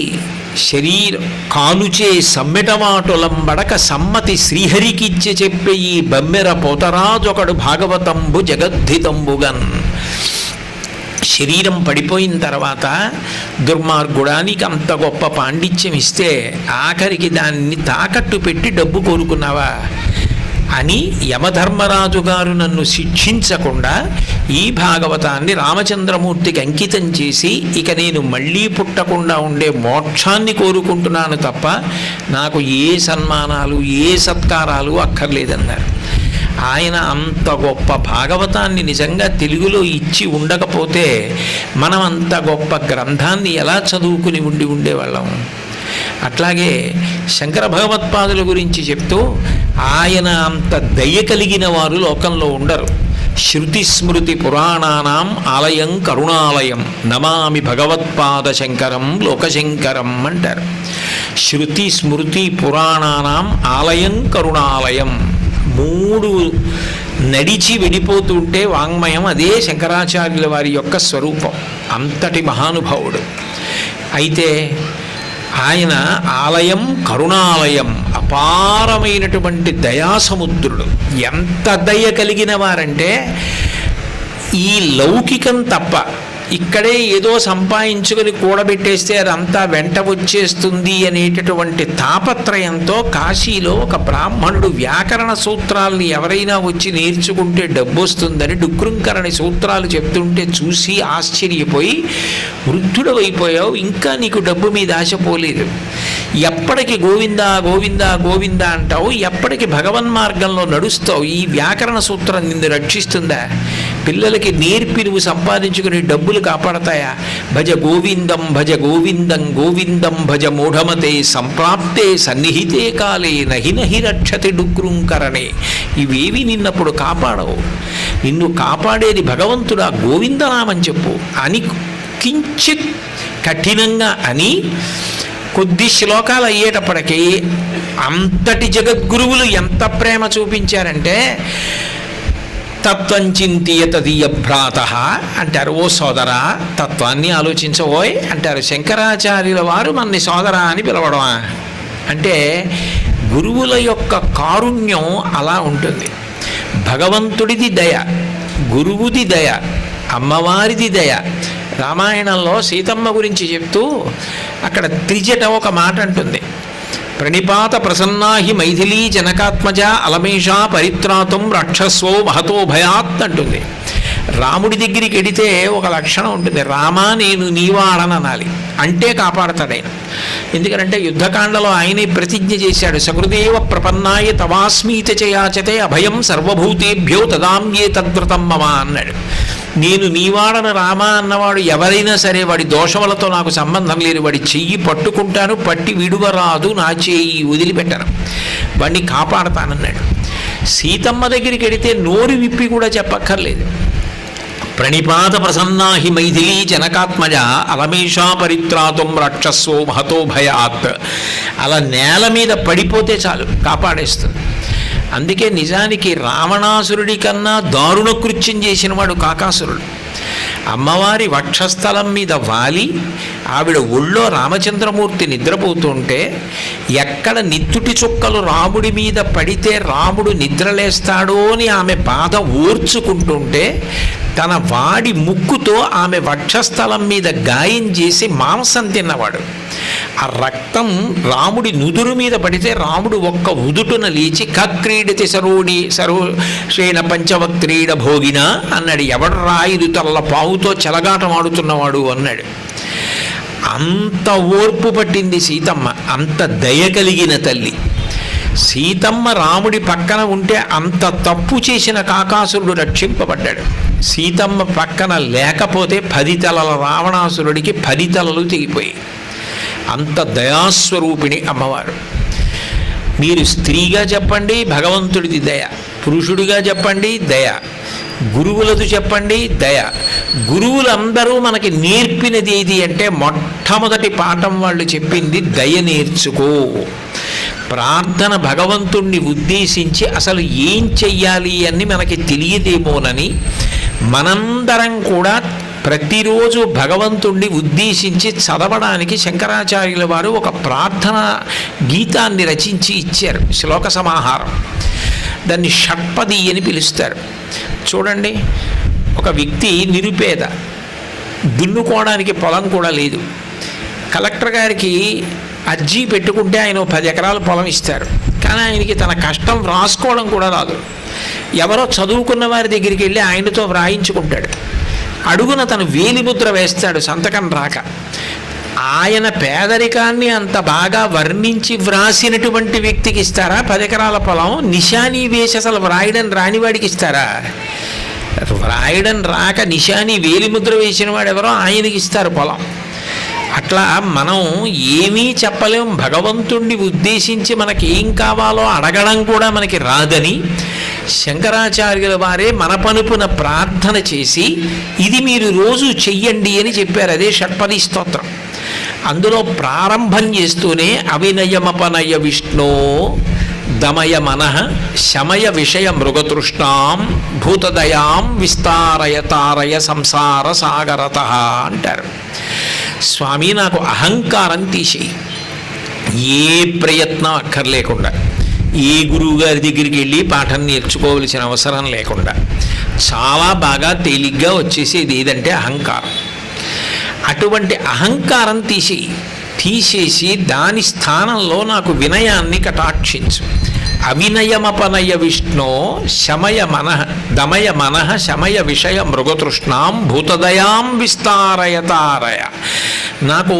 శరీరం కాలుచే సమ్మెటమాటులంబడక సమ్మతి శ్రీహరికిచ్చి చెప్పే ఈ బమ్మెర పోతరాజొకడు భాగవతంబు జగద్ధితంబుగన్. శరీరం పడిపోయిన తర్వాత దుర్మార్గుడానికి అంత గొప్ప పాండిత్యం ఇస్తే ఆఖరికి దాన్ని తాకట్టు పెట్టి డబ్బు కోరుకున్నావా అని యమధర్మరాజు గారు నన్ను శిక్షించకుండా ఈ భాగవతాన్ని రామచంద్రమూర్తికి అంకితం చేసి ఇక నేను మళ్ళీ పుట్టకుండా ఉండే మోక్షాన్ని కోరుకుంటున్నాను తప్ప నాకు ఏ సన్మానాలు ఏ సత్కారాలు అక్కర్లేదన్నారు. ఆయన అంత గొప్ప భాగవతాన్ని నిజంగా తెలుగులో ఇచ్చి ఉండకపోతే మనం అంత గొప్ప గ్రంథాన్ని ఎలా చదువుకుని ఉండేవాళ్ళం. అట్లాగే శంకర భగవత్పాదుల గురించి చెప్తూ, ఆయన అంత దయ కలిగిన వారు లోకంలో ఉండరు. శృతి స్మృతి పురాణానాం ఆలయం కరుణాలయం నమామి భగవత్పాద శంకరం లోకశంకరం అంటారు. శృతి స్మృతి పురాణానాం ఆలయం కరుణాలయం, మూడు నడిచి వెళ్ళిపోతుంటే వాంగ్మయం అదే శంకరాచార్యుల వారి యొక్క స్వరూపం. అంతటి మహానుభావుడు. అయితే ఆయన ఆలయం కరుణాలయం, అపారమైనటువంటి దయాసముద్రుడు. ఎంత దయ కలిగిన వారంటే, ఈ లౌకికం తప్ప ఇక్కడే ఏదో సంపాదించుకొని కూడబెట్టేస్తే అదంతా వెంట వచ్చేస్తుంది అనేటటువంటి తాపత్రయంతో కాశీలో ఒక బ్రాహ్మణుడు వ్యాకరణ సూత్రాలని ఎవరైనా వచ్చి నేర్చుకుంటే డబ్బు వస్తుందని డుక్రుంకరణి సూత్రాలు చెప్తుంటే చూసి ఆశ్చర్యపోయి, వృద్ధుడు అయిపోయావు, ఇంకా నీకు డబ్బు మీద ఆశ పోలేదు, ఎప్పటికి గోవిందా గోవిందా గోవిందా అంటావు, ఎప్పటికి భగవన్మార్గంలో నడుస్తావు, ఈ వ్యాకరణ సూత్రం నిన్ను రక్షిస్తుందా? పిల్లలకి నేర్పి నువ్వు సంపాదించుకుని డబ్బులు కాపాడతాయా? భజ గోవిందం భజ గోవిందం గోవిందం భజ మూఢమతే సంప్రాప్తే సన్నిహితే కాలే నహి నహి రక్షతి డుక్రుంకరణే. ఇవేవి నిన్నప్పుడు కాపాడవు. నిన్ను కాపాడేది భగవంతుడా, గోవిందనామని చెప్పు అని కించిత్ కఠినంగా అని కొద్ది శ్లోకాలు అయ్యేటప్పటికీ అంతటి జగద్గురువులు ఎంత ప్రేమ చూపించారంటే, తత్వం చింతియత దియభ్రాత అంటారు. ఓ సోదరా, తత్వాన్ని ఆలోచించబోయ్ అంటారు. శంకరాచార్యుల వారు మనని సోదరా అని పిలవడమా అంటే, గురువుల యొక్క కారుణ్యం అలా ఉంటుంది. భగవంతుడిది దయ, గురువుది దయ, అమ్మవారిది దయ. రామాయణంలో సీతమ్మ గురించి చెప్తూ అక్కడ త్రిజట ఒక మాట అంటుంది, ప్రణిపాత ప్రసన్నాహి మైథిలీ జనకాత్మజ అలమేషా పరిత్రాతం రక్షస్వో మహతో భయాత్ అంటుంది. రాముడి దగ్గరికి వెడితే ఒక లక్షణం ఉంటుంది, రామా నేను నీవాడని అనాలి, అంటే కాపాడతాడు ఆయన. ఎందుకంటే యుద్ధకాండలో ఆయనే ప్రతిజ్ఞ చేశాడు, సకృదేవ ప్రపన్నాయ తవాస్మీత చయాచతే అభయం సర్వభూతేభ్యో తదామ్యే తద్వ్రతం మమ అన్నాడు. నేను నీవాడన రామా అన్నవాడు ఎవరైనా సరే వాడి దోషములతో నాకు సంబంధం లేదు, వాడి చెయ్యి పట్టుకుంటాను, పట్టి విడువరాదు నా చెయ్యి వదిలిపెట్టను, వాడిని కాపాడతానన్నాడు. సీతమ్మ దగ్గరికి వెడితే నోరు విప్పి కూడా చెప్పక్కర్లేదు, ప్రణిపాత ప్రసన్నాహి మైథిలీ జనకాత్మజ అలమేషా పరిత్రాతం రక్షస్వో మహతో భయాత్. అలా నేల మీద పడిపోతే చాలు కాపాడేస్తుంది. అందుకే నిజానికి రావణాసురుడి కన్నా దారుణ కృత్యం చేసిన వాడు కాకాసురుడు. అమ్మవారి వక్షస్థలం మీద వాలి ఆవిడ ఒళ్ళో రామచంద్రమూర్తి నిద్రపోతుంటే ఎక్కడ నిత్తుటి చుక్కలు రాముడి మీద పడితే రాముడు నిద్రలేస్తాడో అని ఆమె బాధ ఓర్చుకుంటుంటే తన వాడి ముక్కుతో ఆమె వక్షస్థలం మీద గాయం చేసి మాంసం తిన్నవాడు. ఆ రక్తం రాముడి నుదురు మీద పడితే రాముడు ఒక్క ఉదుటున లేచి కక్రీడతి సరోషేణ పంచవక్త్రీడ భోగిన అన్నాడు. ఎవడు రాయిదు తల్ల పావుతో చెలగాటం ఆడుతున్నవాడు అన్నాడు. అంత ఓర్పు పట్టింది సీతమ్మ, అంత దయ కలిగిన తల్లి. సీతమ్మ రాముడి పక్కన ఉంటే అంత తప్పు చేసిన కాకాసురుడు రక్షింపబడ్డాడు. సీతమ్మ పక్కన లేకపోతే 10 తలల రావణాసురుడికి 10 తలలు తెగిపోయి. అంత దయాస్వరూపిణి అమ్మవారు. మీరు స్త్రీగా చెప్పండి భగవంతుడిది దయ, పురుషుడిగా చెప్పండి దయ, గురువులది చెప్పండి దయ. గురువులందరూ మనకి నేర్పినది ఏది అంటే మొట్టమొదటి పాఠం వాళ్ళు చెప్పింది దయ నేర్చుకో. ప్రార్థన భగవంతుణ్ణి ఉద్దేశించి అసలు ఏం చెయ్యాలి అని మనకి తెలియదేమోనని మనందరం కూడా ప్రతిరోజు భగవంతుణ్ణి ఉద్దేశించి చదవడానికి శంకరాచార్యుల వారు ఒక ప్రార్థన గీతాన్ని రచించి ఇచ్చారు, శ్లోక సమాహారం. దాన్ని షట్పది అని పిలుస్తారు. చూడండి, ఒక వ్యక్తి నిరుపేద, దున్నుకోవడానికి పొలం కూడా లేదు. కలెక్టర్ గారికి అర్జీ పెట్టుకుంటే ఆయన 10 ఎకరాల పొలం ఇస్తారు, కానీ ఆయనకి తన కష్టం వ్రాసుకోవడం కూడా రాదు. ఎవరో చదువుకున్న వారి దగ్గరికి వెళ్ళి ఆయనతో వ్రాయించుకుంటాడు. అడుగున తను వేలిముద్ర వేస్తాడు సంతకం రాక. ఆయన పేదరికాన్ని అంత బాగా వర్ణించి వ్రాసినటువంటి వ్యక్తికి ఇస్తారా 10 ఎకరాల పొలం? నిశానీ వేసి అసలు వ్రాయడం రానివాడికి ఇస్తారా? వ్రాయడం రాక నిశానీ వేలిముద్ర వేసిన వాడు ఎవరో ఆయనకి ఇస్తారు పొలం. అట్లా మనం ఏమీ చెప్పలేం. భగవంతుణ్ణి ఉద్దేశించి మనకి ఏం కావాలో అడగడం కూడా మనకి రాదని శంకరాచార్యుల వారే మన పనుపున ప్రార్థన చేసి ఇది మీరు రోజు చెయ్యండి అని చెప్పారు. అదే షట్పది స్తోత్రం. అందులో ప్రారంభం చేస్తూనే అవినయమపనయ విష్ణో దమయ మనః శమయ విషయ మృగతృష్ణాం భూతదయాం విస్తారయ తారయ సంసార సాగరత అంటారు. స్వామి నాకు అహంకారం తీసేయి, ఏ ప్రయత్నం అక్కర్లేకుండా, ఏ గురువు గారి దగ్గరికి వెళ్ళి పాఠం నేర్చుకోవలసిన అవసరం లేకుండా చాలా బాగా తేలిగ్గా వచ్చేసేది ఏదంటే అహంకారం. అటువంటి అహంకారం తీసేసి దాని స్థానంలో నాకు వినయాన్ని కటాక్షించు. అవినయమపనయ విష్ణో శమయ మనః దమయ మనః శమయ విషయ మృగతృష్ణాం భూతదయాం విస్తారయతారయ. నాకు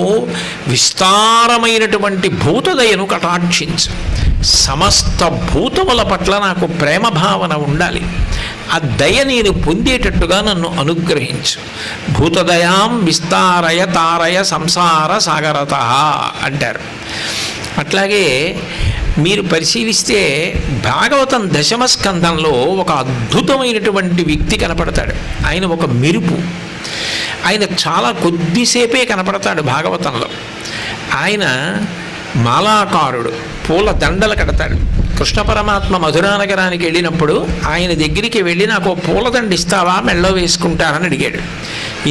విస్తారమైనటువంటి భూతదయను కటాక్షించు. సమస్త భూతముల పట్ల నాకు ప్రేమ భావన ఉండాలి. ఆ దయ నేను పొందేటట్టుగా నన్ను అనుగ్రహించు. భూతదయాం విస్తారయ తారయ సంసార సాగరత అంటారు. అట్లాగే మీరు పరిశీలిస్తే భాగవతం 10వ స్కంధంలో ఒక అద్భుతమైనటువంటి వ్యక్తి కనపడతాడు. ఆయన ఒక మెరుపు. ఆయన చాలా కొద్దిసేపే కనపడతాడు భాగవతంలో. ఆయన మాలాకారుడు, పూల దండలు కడతాడు. కృష్ణ పరమాత్మ మధురానగరానికి వెళ్ళినప్పుడు ఆయన దగ్గరికి వెళ్ళి నాకు పూలదండ ఇస్తావా, మెళ్ళో వేసుకుంటానని అడిగాడు.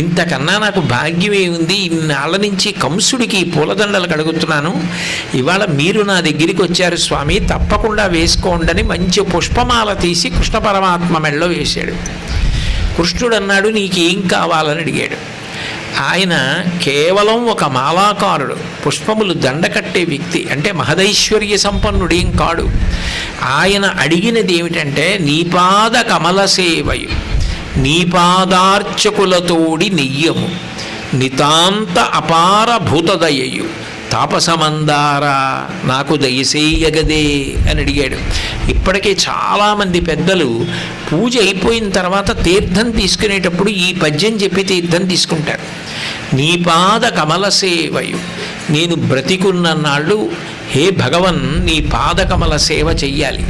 ఇంతకన్నా నాకు భాగ్యం ఏముంది, ఇన్నాళ్ళ నుంచి కంసుడికి పూలదండలు కడుగుతున్నాను, ఇవాళ మీరు నా దగ్గరికి వచ్చారు స్వామి, తప్పకుండా వేసుకోండి అని మంచి పుష్పమాల తీసి కృష్ణ పరమాత్మ మెళ్ళో వేశాడు. కృష్ణుడు అన్నాడు నీకేం కావాలని అడిగాడు. ఆయన కేవలం ఒక మాలాకారుడు, పుష్పములు దండకట్టే వ్యక్తి, అంటే మహదైశ్వర్య సంపన్నుడేం కాడు. ఆయన అడిగినది ఏమిటంటే నీ పాద కమల సేవయు నీ పాదార్చకులతోడి నెయ్యము నితాంత అపార భూతదయయు తాపసమందారా నాకు దయసేయగదే అని అడిగాడు. ఇప్పటికే చాలామంది పెద్దలు పూజ అయిపోయిన తర్వాత తీర్థం తీసుకునేటప్పుడు ఈ పద్యం చెప్పి తీర్థం తీసుకుంటారు. నీ పాద కమల సేవయు, నేను బ్రతికున్న నాళ్ళు హే భగవన్ నీ పాదకమల సేవ చెయ్యాలి.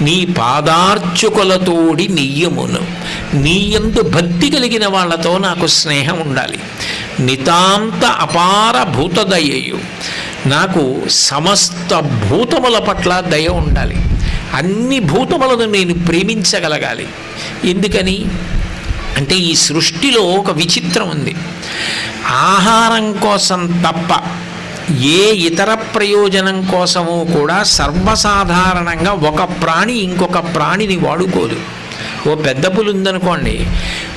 నీ పాదార్చుకులతోడి నెయ్యమును, నీ యందు భక్తి కలిగిన వాళ్ళతో నాకు స్నేహం ఉండాలి. నితాంత అపార భూతదయయు, నాకు సమస్త భూతముల పట్ల దయ ఉండాలి. అన్ని భూతములను నేను ప్రేమించగలగాలి. ఎందుకని అంటే ఈ సృష్టిలో ఒక విచిత్రం ఉంది. ఆహారం కోసం తప్ప ఏ ఇతర ప్రయోజనం కోసమూ కూడా సర్వసాధారణంగా ఒక ప్రాణి ఇంకొక ప్రాణిని వాడుకోదు. ఓ పెద్ద పులి ఉందనుకోండి,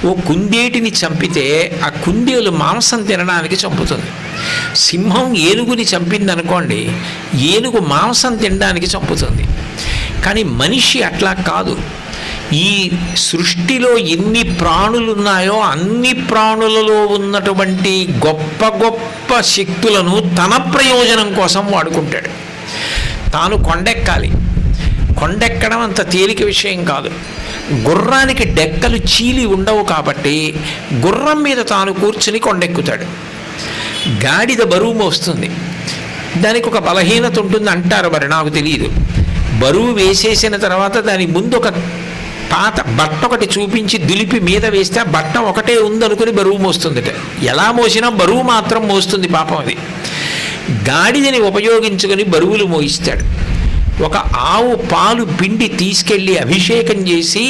ఓ కుందేటిని చంపితే ఆ కుందేలు మాంసం తినడానికి చంపుతుంది. సింహం ఏనుగుని చంపిందనుకోండి, ఏనుగు మాంసం తినడానికి చంపుతుంది. కానీ మనిషి అట్లా కాదు. ఈ సృష్టిలో ఎన్ని ప్రాణులున్నాయో అన్ని ప్రాణులలో ఉన్నటువంటి గొప్ప గొప్ప శక్తులను తన ప్రయోజనం కోసం వాడుకుంటాడు. తాను కొండెక్కాలి. కొండెక్కడం అంత తేలిక విషయం కాదు. గుర్రానికి డెక్కలు చీలి ఉండవు కాబట్టి గుర్రం మీద తాను కూర్చుని కొండెక్కుతాడు. గాడిద బరువు మోస్తుంది, దానికి ఒక బలహీనత ఉంటుంది అంటారు, మరి నాకు తెలియదు. బరువు వేసేసిన తర్వాత దాని ముందు ఒక పాత బట్ట ఒకటి చూపించి దులిపి మీద వేస్తే ఆ బట్ట ఒకటే ఉందనుకుని బరువు మోస్తుందిట. ఎలా మోసినా బరువు మాత్రం మోస్తుంది పాపం. అది గాడిదని ఉపయోగించుకొని బరువులు మోయిస్తాడు. ఒక ఆవు పాలు పిండి తీసుకెళ్ళి అభిషేకం చేసి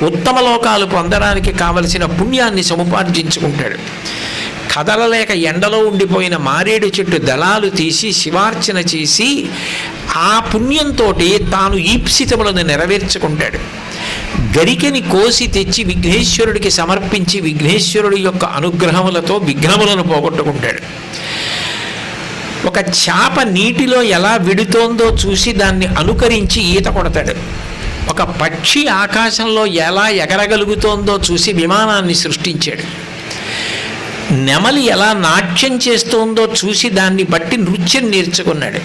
ఉత్తమ లోకాలు పొందడానికి కావలసిన పుణ్యాన్ని సముపార్జించుకుంటాడు. కదలలేక ఎండలో ఉండిపోయిన మారేడు చెట్టు దళాలు తీసి శివార్చన చేసి ఆ పుణ్యంతో తాను ఈప్సితములను నెరవేర్చుకుంటాడు. గరికెని కోసి తెచ్చి విఘ్నేశ్వరుడికి సమర్పించి విఘ్నేశ్వరుడి యొక్క అనుగ్రహములతో విఘ్నములను పోగొట్టుకుంటాడు. ఒక చేప నీటిలో ఎలా విడుతోందో చూసి దాన్ని అనుకరించి ఈత కొడతాడు. ఒక పక్షి ఆకాశంలో ఎలా ఎగరగలుగుతోందో చూసి విమానాన్ని సృష్టించాడు. నెమలి ఎలా నాట్యం చేస్తోందో చూసి దాన్ని బట్టి నృత్యం నేర్చుకున్నాడు.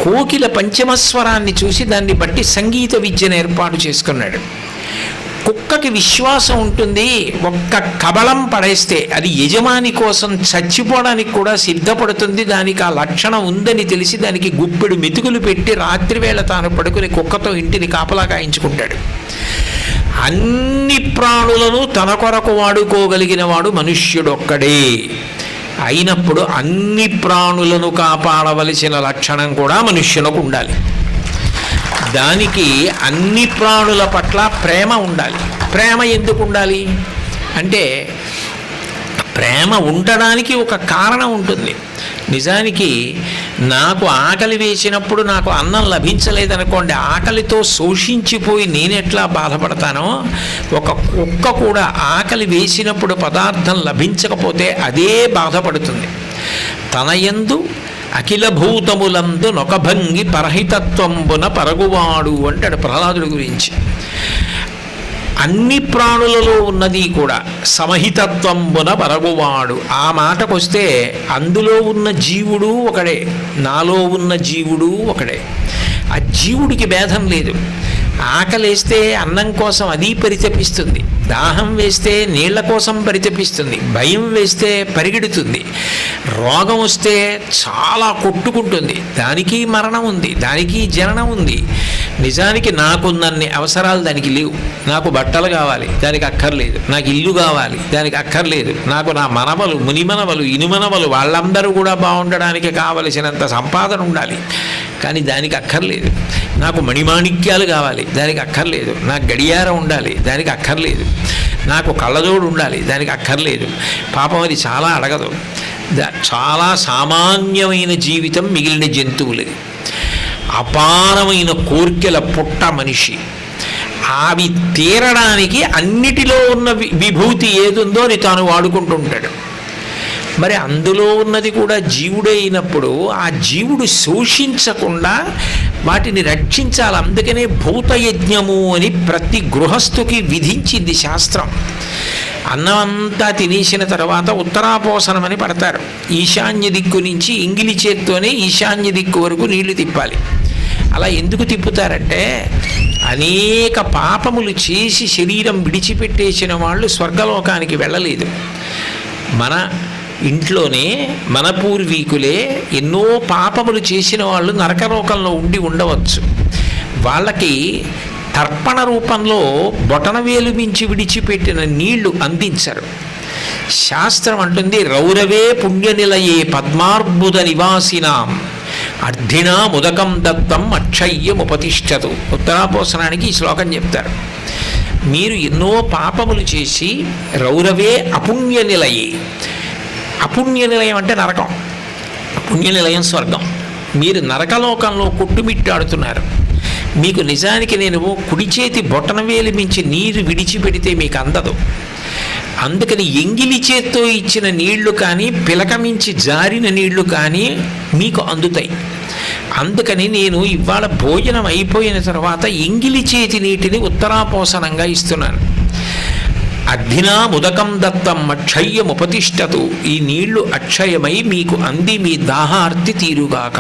కోకిల పంచమస్వరాన్ని చూసి దాన్ని బట్టి సంగీత విద్యను ఏర్పాటు చేసుకున్నాడు. కుక్కకి విశ్వాసం ఉంటుంది, ఒక్క కబళం పడేస్తే అది యజమాని కోసం చచ్చిపోవడానికి కూడా సిద్ధపడుతుంది. దానికి ఆ లక్షణం ఉందని తెలిసి దానికి గుప్పెడు మెతుకులు పెట్టి రాత్రివేళ తాను పడుకుని కుక్కతో ఇంటిని కాపలా కాయించుకుంటాడు. అన్ని ప్రాణులను తన కొరకు వాడుకోగలిగిన వాడు మనుష్యుడొక్కడే. అయినప్పుడు అన్ని ప్రాణులను కాపాడవలసిన లక్షణం కూడా మనుష్యులకు ఉండాలి. దానికి అన్ని ప్రాణుల పట్ల ప్రేమ ఉండాలి. ప్రేమ ఎందుకు ఉండాలి అంటే ప్రేమ ఉండడానికి ఒక కారణం ఉంటుంది. నిజానికి నాకు ఆకలి వేసినప్పుడు నాకు అన్నం లభించలేదనుకోండి, ఆకలితో శోషించిపోయి నేను ఎట్లా బాధపడతానో, ఒక కుక్క కూడా ఆకలి వేసినప్పుడు పదార్థం లభించకపోతే అదే బాధపడుతుంది. తన యందు అఖిల భూతములందు నొకభంగి పరహితత్వంబున పరగువాడు అంటాడు ప్రహ్లాదుడి గురించి. అన్ని ప్రాణులలో ఉన్నది కూడా సమహితత్వంబున పరగువాడు. ఆ మాటకొస్తే అందులో ఉన్న జీవుడు ఒకడే, నాలో ఉన్న జీవుడు ఒకడే. ఆ జీవుడికి భేదం లేదు. ఆకలేస్తే అన్నం కోసం అది పరితపిస్తుంది, దాహం వేస్తే నీళ్ల కోసం పరితపిస్తుంది, భయం వేస్తే పరిగెడుతుంది, రోగం వస్తే చాలా కొట్టుకుంటుంది. దానికి మరణం ఉంది, దానికి జననం ఉంది. నిజానికి నాకున్నన్ని అవసరాలు దానికి లేవు. నాకు బట్టలు కావాలి, దానికి అక్కర్లేదు. నాకు ఇల్లు కావాలి, దానికి అక్కర్లేదు. నాకు నా మనవలు, మునిమనవలు, ఇనుమనవలు వాళ్ళందరూ కూడా బాగుండడానికి కావలసినంత సంపాదన ఉండాలి, కానీ దానికి అక్కర్లేదు. నాకు మణిమాణిక్యాలు కావాలి, దానికి అక్కర్లేదు. నాకు గడియారం ఉండాలి, దానికి అక్కర్లేదు. నాకు కళ్ళజోడు ఉండాలి, దానికి అక్కర్లేదు. పాపం అది చాలా అడగదు. చాలా సామాన్యమైన జీవితం మిగిలిన జంతువులది. అపారమైన కోర్కెల పుట్ట మనిషి. అవి తీరడానికి అన్నిటిలో ఉన్న విభూతి ఏదుందో అని తాను వాడుకుంటూ ఉంటాడు. మరి అందులో ఉన్నది కూడా జీవుడే అయినప్పుడు ఆ జీవుడు శోషించకుండా వాటిని రక్షించాలి. అందుకనే భూతయజ్ఞము అని ప్రతి గృహస్థుకి విధించింది శాస్త్రం. అన్నం అంతా తినేసిన తర్వాత ఉత్తరాపోసనమని పడతారు. ఈశాన్య దిక్కు నుంచి ఇంగిలి చేత్తోనే ఈశాన్య దిక్కు వరకు నీళ్లు తిప్పాలి. అలా ఎందుకు తిప్పుతారంటే అనేక పాపములు చేసి శరీరం విడిచిపెట్టేసిన వాళ్ళు స్వర్గలోకానికి వెళ్ళలేదు. మన ఇంట్లోనే మన పూర్వీకులే ఎన్నో పాపములు చేసిన వాళ్ళు నరకలోకంలో ఉండవచ్చు. వాళ్ళకి తర్పణ రూపంలో బొటనవేలు మించి విడిచిపెట్టిన నీళ్లు అందించరు. శాస్త్రం అంటుంది రౌరవే పుణ్యనిలయే పద్మార్బుద నివాసినాం అర్ధినా ముదకం దత్తం అక్షయ్యముపతిష్టతు. ఉత్తరాపోసనానికి ఈ శ్లోకం చెప్తారు. మీరు ఎన్నో పాపములు చేసి రౌరవే అపుణ్య నిలయే, అపుణ్య నిలయం అంటే నరకం, పుణ్యనిలయం స్వర్గం. మీరు నరకలోకంలో కొట్టుమిట్టాడుతున్నారు. మీకు నిజానికి నేను కుడి చేతి బొటనవేలు మించి నీరు విడిచిపెడితే మీకు అందదు. అందుకని ఎంగిలి చేత్తో ఇచ్చిన నీళ్లు కానీ పిలక మించి జారిన నీళ్లు కానీ మీకు అందుతాయి. అందుకని నేను ఇవాళ భోజనం అయిపోయిన తర్వాత ఎంగిలి చేతి నీటిని ఉత్తరాపోసనంగా ఇస్తున్నాను. అగ్నినా ముదకం దత్తం అక్షయ్యముపతిష్టతు. ఈ నీళ్లు అక్షయమై మీకు అంది మీ దాహార్తి తీరుగాక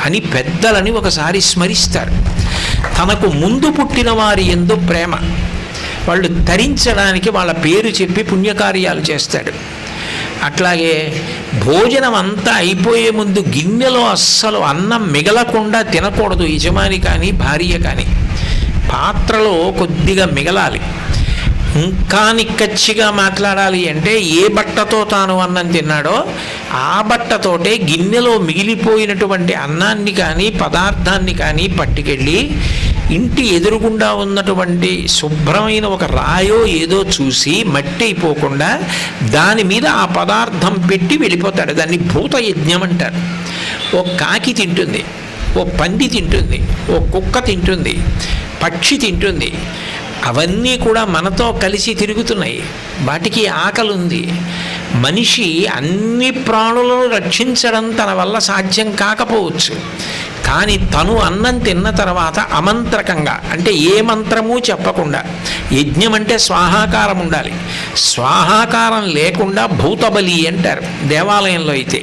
అని పెద్దలని ఒకసారి స్మరిస్తారు. తనకు ముందు పుట్టిన వారి యందు ప్రేమ, వాళ్ళు తరించడానికి వాళ్ళ పేరు చెప్పి పుణ్యకార్యాలు చేస్తాడు. అట్లాగే భోజనం అంతా అయిపోయే ముందు గిన్నెలో అస్సలు అన్నం మిగలకుండా తినకూడదు యజమాని కానీ భార్య కానీ. పాత్రలో కొద్దిగా మిగలాలి. ఇంకా నిక్కచ్చిగా మాట్లాడాలి అంటే ఏ బట్టతో తాను అన్నం తిన్నాడో ఆ బట్టతోటే గిన్నెలో మిగిలిపోయినటువంటి అన్నాన్ని కానీ పదార్థాన్ని కానీ పట్టుకెళ్ళి ఇంటి ఎదురుగుండా ఉన్నటువంటి శుభ్రమైన ఒక రాయో ఏదో చూసి మట్టి అయిపోకుండా దాని మీద ఆ పదార్థం పెట్టి వెళ్ళిపోతాడు. దాన్ని భూతయజ్ఞం అంటారు. ఓ కాకి తింటుంది, ఓ పంది తింటుంది, ఓ కుక్క తింటుంది, పక్షి తింటుంది. అవన్నీ కూడా మనతో కలిసి తిరుగుతున్నాయి. వాటికి ఆకలి ఉంది. మనిషి అన్ని ప్రాణులను రక్షించడం తన వల్ల సాధ్యం కాకపోవచ్చు. కానీ తను అన్నం తిన్న తర్వాత అమంత్రకంగా, అంటే ఏ మంత్రము చెప్పకుండా, యజ్ఞం అంటే స్వాహాకారం ఉండాలి. స్వాహాకారం లేకుండా భూతబలి అంటారు దేవాలయంలో. అయితే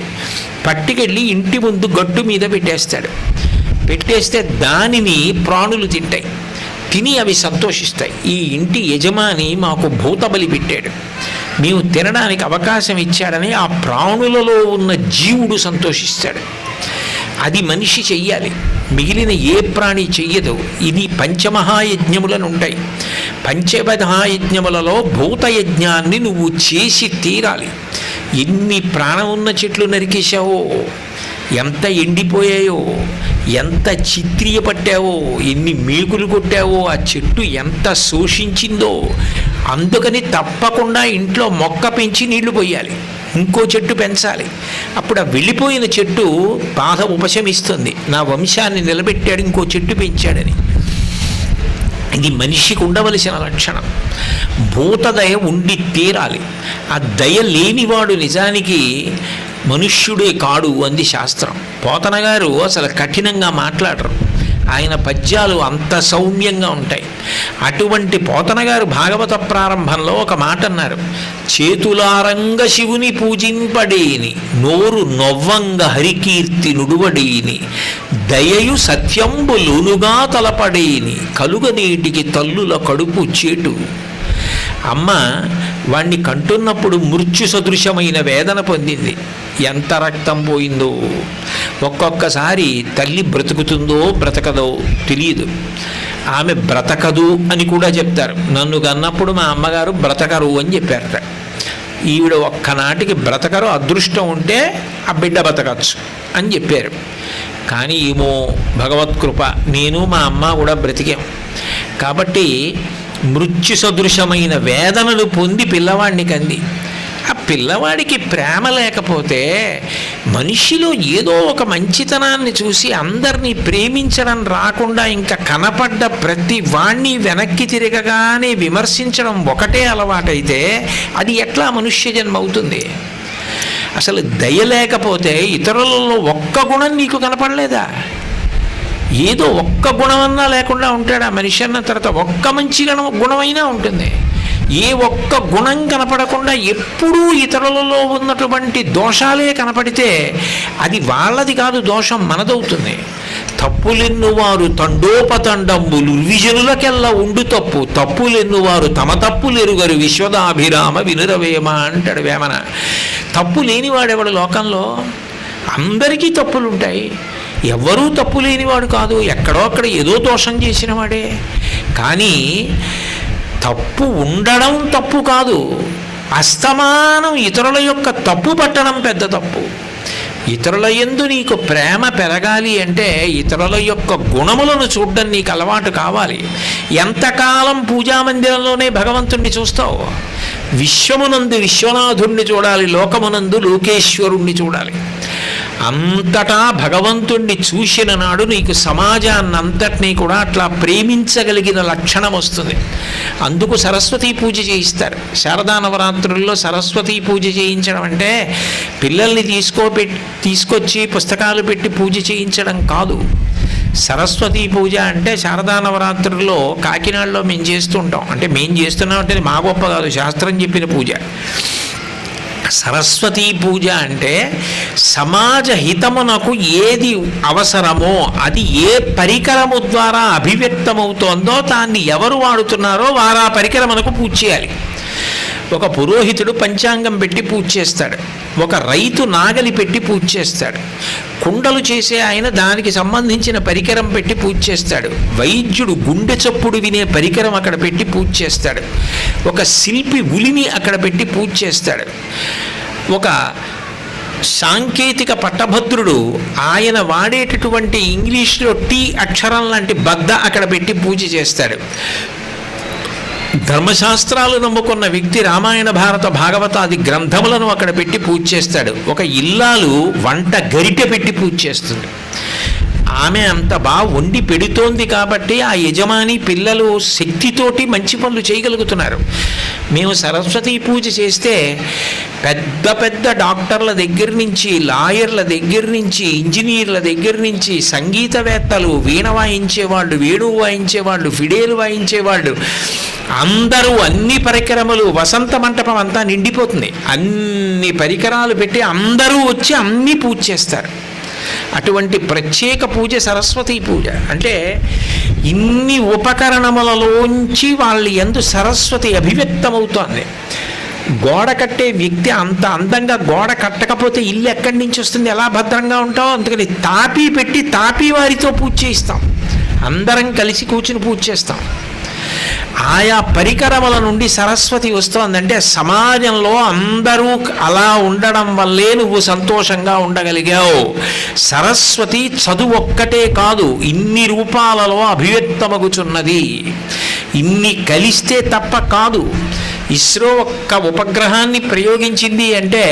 పట్టుకెళ్ళి ఇంటి ముందు గట్టు మీద పెట్టేస్తాడు. పెట్టేస్తే దానిని ప్రాణులు తింటాయి. తిని అవి సంతోషిస్తాయి. ఈ ఇంటి యజమాని మాకు భూతబలి పెట్టాడు, మేము తినడానికి అవకాశం ఇచ్చాడని ఆ ప్రాణులలో ఉన్న జీవుడు సంతోషిస్తాడు. అది మనిషి చెయ్యాలి, మిగిలిన ఏ ప్రాణి చెయ్యదు. ఇది పంచమహాయజ్ఞములను ఉంటాయి. పంచమహాయజ్ఞములలో భూతయజ్ఞాన్ని నువ్వు చేసి తీరాలి. ఎన్ని ప్రాణం ఉన్న చెట్లు నరికేశావో, ఎంత ఎండిపోయాయో, ఎంత చిత్రియ పట్టావో, ఎన్ని మేకులు కొట్టావో, ఆ చెట్టు ఎంత శోషించిందో. అందుకని తప్పకుండా ఇంట్లో మొక్క పెంచి నీళ్లు పోయాలి, ఇంకో చెట్టు పెంచాలి. అప్పుడు ఆ వెళ్ళిపోయిన చెట్టు బాధ ఉపశమిస్తుంది. నా వంశాన్ని నిలబెట్టాడు, ఇంకో చెట్టు పెంచాడని. ఇది మనిషికి ఉండవలసిన లక్షణం. భూతదయ ఉండి తీరాలి. ఆ దయ లేనివాడు నిజానికి మనుష్యుడే కాడు అంది శాస్త్రం. పోతన గారు అసలు కఠినంగా మాట్లాడరు. ఆయన పద్యాలు అంత సౌమ్యంగా ఉంటాయి. అటువంటి పోతన గారు భాగవత ప్రారంభంలో ఒక మాట అన్నారు. చేతులారంగ శివుని పూజింపడేని, నోరు నొవ్వంగ హరికీర్తి నుడువడేని, దయయు సత్యంబులునుగా తలపడేని, కలుగనీటికి తల్లుల కడుపు చేటు. అమ్మ వాణ్ణి కంటున్నప్పుడు మృత్యు సదృశమైన వేదన పొందింది. ఎంత రక్తం పోయిందో. ఒక్కొక్కసారి తల్లి బ్రతుకుతుందో బ్రతకదో తెలియదు. ఆమె బ్రతకదు అని కూడా చెప్తారు. నన్ను కన్నప్పుడు మా అమ్మగారు బ్రతకరు అని చెప్పారట. ఈవిడ ఒక్కనాటికి బ్రతకరు, అదృష్టం ఉంటే ఆ బిడ్డ బ్రతకచ్చు అని చెప్పారు. కానీ ఏమో భగవత్కృప, నేను మా అమ్మ కూడా బ్రతికాం. కాబట్టి మృత్యు సదృశమైన వేదనలు పొంది పిల్లవాడిని కంది. ఆ పిల్లవాడికి ప్రేమ లేకపోతే మనిషిలో ఏదో ఒక మంచితనాన్ని చూసి అందరినీ ప్రేమించడం రాకుండా ఇంకా కనపడ్డ ప్రతి వాణ్ణి వెనక్కి తిరగగానే విమర్శించడం ఒకటే అలవాటైతే అది ఎట్లా మనుష్య జన్మ అవుతుంది? అసలు దయ లేకపోతే ఇతరులలో ఒక్క గుణం నీకు కనపడలేదా? ఏదో ఒక్క గుణమన్నా లేకుండా ఉంటాడా మనిషి అన్న తర్వాత? ఒక్క మంచి గుణమైనా ఉంటుంది. ఏ ఒక్క గుణం కనపడకుండా ఎప్పుడూ ఇతరులలో ఉన్నటువంటి దోషాలే కనపడితే అది వాళ్ళది కాదు, దోషం మనదవుతుంది. తప్పులెన్నువారు తండోపతండంబులు విజనులకెల్లా ఉండు తప్పు, తప్పులెన్నువారు తమ తప్పులెరుగరు విశ్వదాభిరామ వినురవేమ అంటాడు వేమన. తప్పు లేనివాడెవడు లోకంలో? అందరికీ తప్పులుంటాయి. ఎవరూ తప్పు లేనివాడు కాదు, ఎక్కడో అక్కడ ఏదో దోషం చేసిన వాడే. కానీ తప్పు ఉండడం తప్పు కాదు, అస్తమానం ఇతరుల యొక్క తప్పు పట్టడం పెద్ద తప్పు. ఇతరుల యందు నీకు ప్రేమ పెరగాలి అంటే ఇతరుల యొక్క గుణములను చూడడం నీకు అలవాటు కావాలి. ఎంతకాలం పూజామందిరంలోనే భగవంతుణ్ణి చూస్తావు? విశ్వమునందు విశ్వనాథుణ్ణి చూడాలి, లోకమునందు లోకేశ్వరుణ్ణి చూడాలి. అంతటా భగవంతుణ్ణి చూసిన నాడు నీకు సమాజాన్నంతటినీ కూడా అట్లా ప్రేమించగలిగిన లక్షణం వస్తుంది. అందుకు సరస్వతీ పూజ చేయిస్తారు. శారదా నవరాత్రుల్లో సరస్వతీ పూజ చేయించడం అంటే పిల్లల్ని తీసుకొచ్చి పుస్తకాలు పెట్టి పూజ చేయించడం కాదు. సరస్వతీ పూజ అంటే శారదా నవరాత్రుల్లో కాకినాడలో మేము చేస్తుంటాం. అంటే మేము చేస్తున్నాం అంటే మా గొప్ప కాదు, శాస్త్రం చెప్పిన పూజ. సరస్వతీ పూజ అంటే సమాజ హితమునకు ఏది అవసరమో అది ఏ పరికరము ద్వారా అభివ్యక్తమవుతోందో దాన్ని ఎవరు వాడుతున్నారో వారు ఆ పరికరమునకు పూజ చేయాలి. ఒక పురోహితుడు పంచాంగం పెట్టి పూజ చేస్తాడు, ఒక రైతు నాగలి పెట్టి పూజ చేస్తాడు, కుండలు చేసే ఆయన దానికి సంబంధించిన పరికరం పెట్టి పూజ చేస్తాడు, వైద్యుడు గుండె చప్పుడు వినే పరికరం అక్కడ పెట్టి పూజ చేస్తాడు, ఒక శిల్పి ఉలిని అక్కడ పెట్టి పూజ చేస్తాడు, ఒక సాంకేతిక పట్టభద్రుడు ఆయన వాడేటటువంటి ఇంగ్లీష్లో టీ అక్షరం లాంటి బద్ద అక్కడ పెట్టి పూజ చేస్తాడు. ధర్మశాస్త్రాలు నమ్ముకున్న వ్యక్తి రామాయణ భారత భాగవతాది గ్రంథములను అక్కడ పెట్టి పూజ చేస్తాడు. ఒక ఇల్లాలు వంట గరిటె పెట్టి పూజ చేస్తుంది. ఆమె అంత బాగా వండి పెడుతోంది కాబట్టి ఆ యజమాని పిల్లలు శక్తితోటి మంచి పనులు చేయగలుగుతున్నారు. మేము సరస్వతీ పూజ చేస్తే పెద్ద పెద్ద డాక్టర్ల దగ్గర నుంచి, లాయర్ల దగ్గర నుంచి, ఇంజనీర్ల దగ్గర నుంచి, సంగీతవేత్తలు, వీణ వాయించేవాళ్ళు, వేణువు వాయించేవాళ్ళు, ఫిడేలు వాయించేవాళ్ళు, అందరూ అన్ని పరికరములు, వసంత మంటపం అంతా నిండిపోతుంది. అన్ని పరికరాలు పెట్టి అందరూ వచ్చి అన్నీ పూజ చేస్తారు. అటువంటి ప్రత్యేక పూజ సరస్వతీ పూజ. అంటే ఇన్ని ఉపకరణములలోంచి వాళ్ళ యందు సరస్వతి అభివ్యక్తమవుతోంది. గోడ కట్టే వ్యక్తి అంత అందంగా గోడ కట్టకపోతే ఇల్లు ఎక్కడి నుంచి వస్తుంది? ఎలా భద్రంగా ఉంటావు? అందుకని తాపీ పెట్టి తాపీ వారితో పూజ చేయిస్తాం, అందరం కలిసి కూర్చుని పూజ చేస్తాం. ఆయా పరికరముల నుండి సరస్వతి వస్తోందంటే సమాజంలో అందరూ అలా ఉండడం వల్లే నువ్వు సంతోషంగా ఉండగలిగావు. సరస్వతి చదువు ఒక్కటే కాదు, ఇన్ని రూపాలలో అభివ్యక్తమగుచున్నది. ఇన్ని కలిస్తే తప్ప కాదు. ఇస్రో ఒక్క ఉపగ్రహాన్ని ప్రయోగించింది అంటే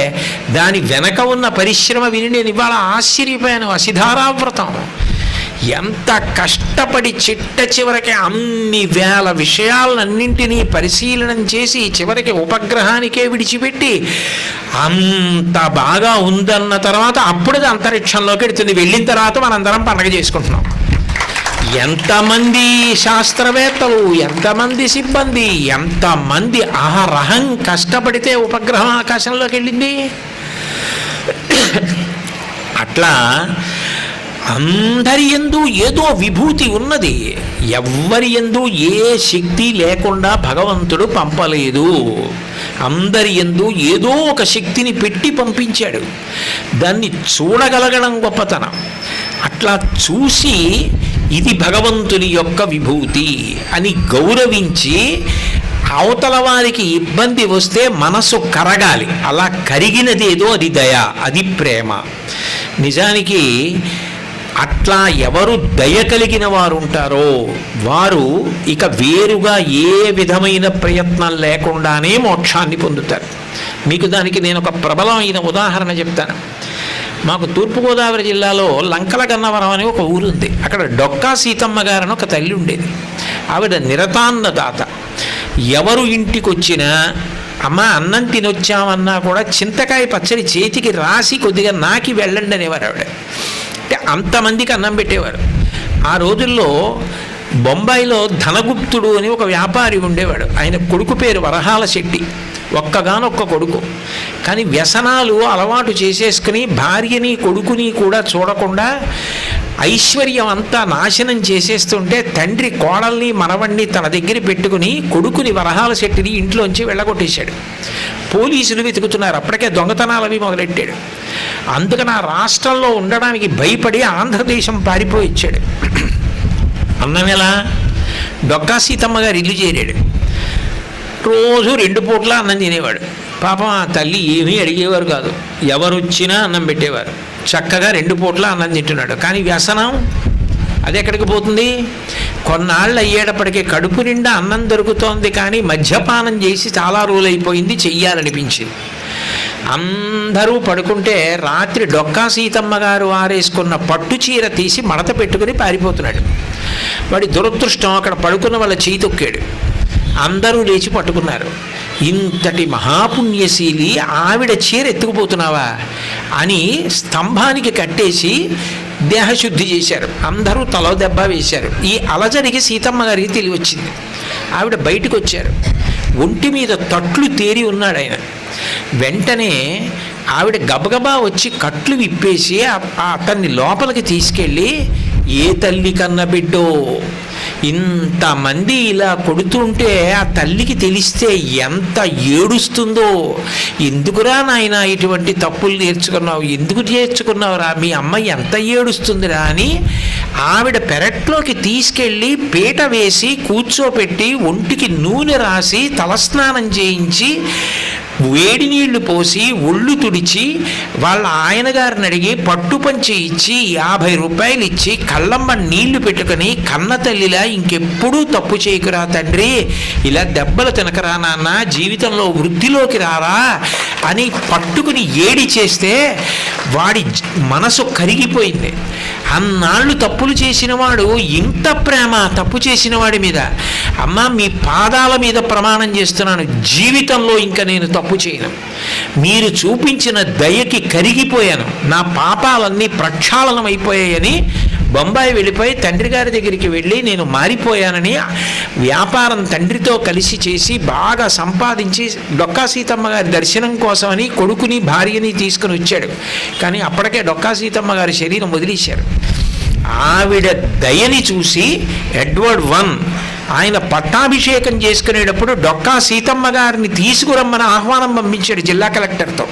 దాని వెనక ఉన్న పరిశ్రమ విని నేను ఇవాళ ఆశ్చర్యపోయాను. అసిధారావ్రతం ఎంత కష్టపడి చిట్ట చివరికి అన్ని వేల విషయాలన్నింటినీ పరిశీలనం చేసి చివరికి ఉపగ్రహానికే విడిచిపెట్టి అంత బాగా ఉందన్న తర్వాత అప్పుడు అది అంతరిక్షంలోకి వెళుతుంది. వెళ్ళిన తర్వాత మనందరం పండగ చేసుకుంటున్నాం. ఎంతమంది శాస్త్రవేత్తలు, ఎంతమంది సిబ్బంది, ఎంతమంది అహరహం కష్టపడితే ఉపగ్రహం ఆకాశంలోకి వెళ్ళింది. అట్లా అందరి యందు ఏదో విభూతి ఉన్నది. ఎవ్వరి యందు ఏ శక్తి లేకుండా భగవంతుడు పంపలేదు. అందరి యందు ఏదో ఒక శక్తిని పెట్టి పంపించాడు. దాన్ని చూడగలగడం గొప్పతనం. అట్లా చూసి ఇది భగవంతుని యొక్క విభూతి అని గౌరవించి అవతల వారికి ఇబ్బంది వస్తే మనసు కరగాలి. అలా కరిగినదేదో అది దయ, అది ప్రేమ. నిజానికి అట్లా ఎవరు దయ కలిగిన వారు ఉంటారో వారు ఇక వేరుగా ఏ విధమైన ప్రయత్నం లేకుండానే మోక్షాన్ని పొందుతారు. మీకు దానికి నేను ఒక ప్రబలమైన ఉదాహరణ చెప్తాను. మాకు తూర్పుగోదావరి జిల్లాలో లంకల గన్నవరం అనే ఒక ఊరు ఉంది. అక్కడ డొక్కా సీతమ్మ గారని ఒక తల్లి ఉండేది. ఆవిడ నిరతాన్నదాత. ఎవరు ఇంటికి వచ్చినా అమ్మ అన్నం తినొచ్చామన్నా కూడా చింతకాయ పచ్చడి చేతికి రాసి కొద్దిగా నాకి వెళ్ళండి అనేవారు ఆవిడ. అంటే అంతమందికి అన్నం పెట్టేవారు. ఆ రోజుల్లో బొంబాయిలో ధనగుప్తుడు అని ఒక వ్యాపారి ఉండేవాడు. ఆయన కొడుకు పేరు వరహాల శెట్టి, ఒక్కగానొక్క కొడుకు. కానీ వ్యసనాలు అలవాటు చేసేసుకుని భార్యని కొడుకుని కూడా చూడకుండా ఐశ్వర్యం అంతా నాశనం చేసేస్తుంటే తండ్రి కోడల్ని మనవణ్ణి తన దగ్గర పెట్టుకుని కొడుకుని వరహాల శెట్టిని ఇంట్లోంచి వెళ్ళగొట్టేశాడు. పోలీసులు వెతుకుతున్నారు, అప్పటికే దొంగతనాలు అవి మొదలెట్టాడు. అందుకని ఆ రాష్ట్రంలో ఉండడానికి భయపడి ఆంధ్రదేశం పారిపోయి ఇచ్చాడు. అన్నం ఎలా? డొక్కా సీతమ్మ గారు ఇల్లు చేరాడు. రోజు 2 పూట్ల అన్నం తినేవాడు. పాపం ఆ తల్లి ఏమీ అడిగేవారు కాదు, ఎవరు వచ్చినా అన్నం పెట్టేవారు. చక్కగా 2 పూట్ల అన్నం తింటున్నాడు. కానీ వ్యసనం అది ఎక్కడికి పోతుంది? కొన్నాళ్ళు అయ్యేటప్పటికీ కడుపు నిండా అన్నం దొరుకుతోంది, కానీ మద్యపానం చేసి చాలా రోజులైపోయింది, చెయ్యాలనిపించింది. అందరూ పడుకుంటే రాత్రి డొక్కా సీతమ్మ గారు ఆరేసుకున్న పట్టు చీర తీసి మడత పెట్టుకుని పారిపోతున్నాడు. వాడి దురదృష్టం, అక్కడ పడుకున్న వాళ్ళ చేయి తొక్కాడు. అందరూ లేచి పట్టుకున్నారు. ఇంతటి మహాపుణ్యశీలి ఆవిడ చీర ఎత్తుకుపోతున్నావా అని స్తంభానికి కట్టేసి దేహశుద్ధి చేశారు. అందరూ తలో దెబ్బ వేశారు. ఈ అలజడికి సీతమ్మ గారికి తెలివి వచ్చింది. ఆవిడ బయటకు వచ్చారు. ఒంటి మీద తట్లు తేరి ఉన్నాడు ఆయన. వెంటనే ఆవిడ గబగబా వచ్చి కట్లు విప్పేసి అతన్ని లోపలికి తీసుకెళ్ళి, ఏ తల్లి కన్న బిడ్డో, ఇంతమంది ఇలా కొడుతుంటే ఆ తల్లికి తెలిస్తే ఎంత ఏడుస్తుందో, ఎందుకురా నాయన ఇటువంటి తప్పులు నేర్చుకున్నావు, ఎందుకు నేర్చుకున్నావురా, మీ అమ్మ ఎంత ఏడుస్తుందిరా అని ఆవిడ పెరట్లోకి తీసుకెళ్ళి పీట వేసి కూర్చోపెట్టి ఒంటికి నూనె రాసి తలస్నానం చేయించి వేడి నీళ్లు పోసి ఒళ్ళు తుడిచి వాళ్ళ ఆయన గారిని అడిగి పట్టుపంచి ఇచ్చి 50 రూపాయలు ఇచ్చి కళ్ళమ్మ నీళ్లు పెట్టుకుని, కన్న తల్లిలా ఇంకెప్పుడూ తప్పు చేయకురా తండ్రి, ఇలా దెబ్బలు తినకరా నాన్న, జీవితంలో వృద్ధిలోకి రారా అని పట్టుకుని ఏడి చేస్తే వాడి మనసు కరిగిపోయింది. అన్నాళ్ళు తప్పులు చేసిన వాడు ఇంత ప్రేమ తప్పు చేసిన వాడి మీద. అమ్మ మీ పాదాల మీద ప్రమాణం చేస్తున్నాను, జీవితంలో ఇంకా నేను తప్పు చేయను, మీరు చూపించిన దయకి కరిగిపోయాను, నా పాపాలన్నీ ప్రక్షాళనం అయిపోయాయని బొంబాయి వెళ్ళిపోయి తండ్రి గారి దగ్గరికి వెళ్ళి నేను మారిపోయానని వ్యాపారం తండ్రితో కలిసి చేసి బాగా సంపాదించి డొక్కా సీతమ్మ గారి దర్శనం కోసమని కొడుకుని భార్యని తీసుకుని వచ్చాడు. కానీ అప్పటికే డొక్కా సీతమ్మ గారి శరీరం వదిలేశారు. ఆవిడ దయని చూసి ఎడ్వర్డ్ I ఆయన పట్టాభిషేకం చేసుకునేటప్పుడు డొక్కా సీతమ్మ గారిని తీసుకురమ్మని ఆహ్వానం పంపించాడు జిల్లా కలెక్టర్తో.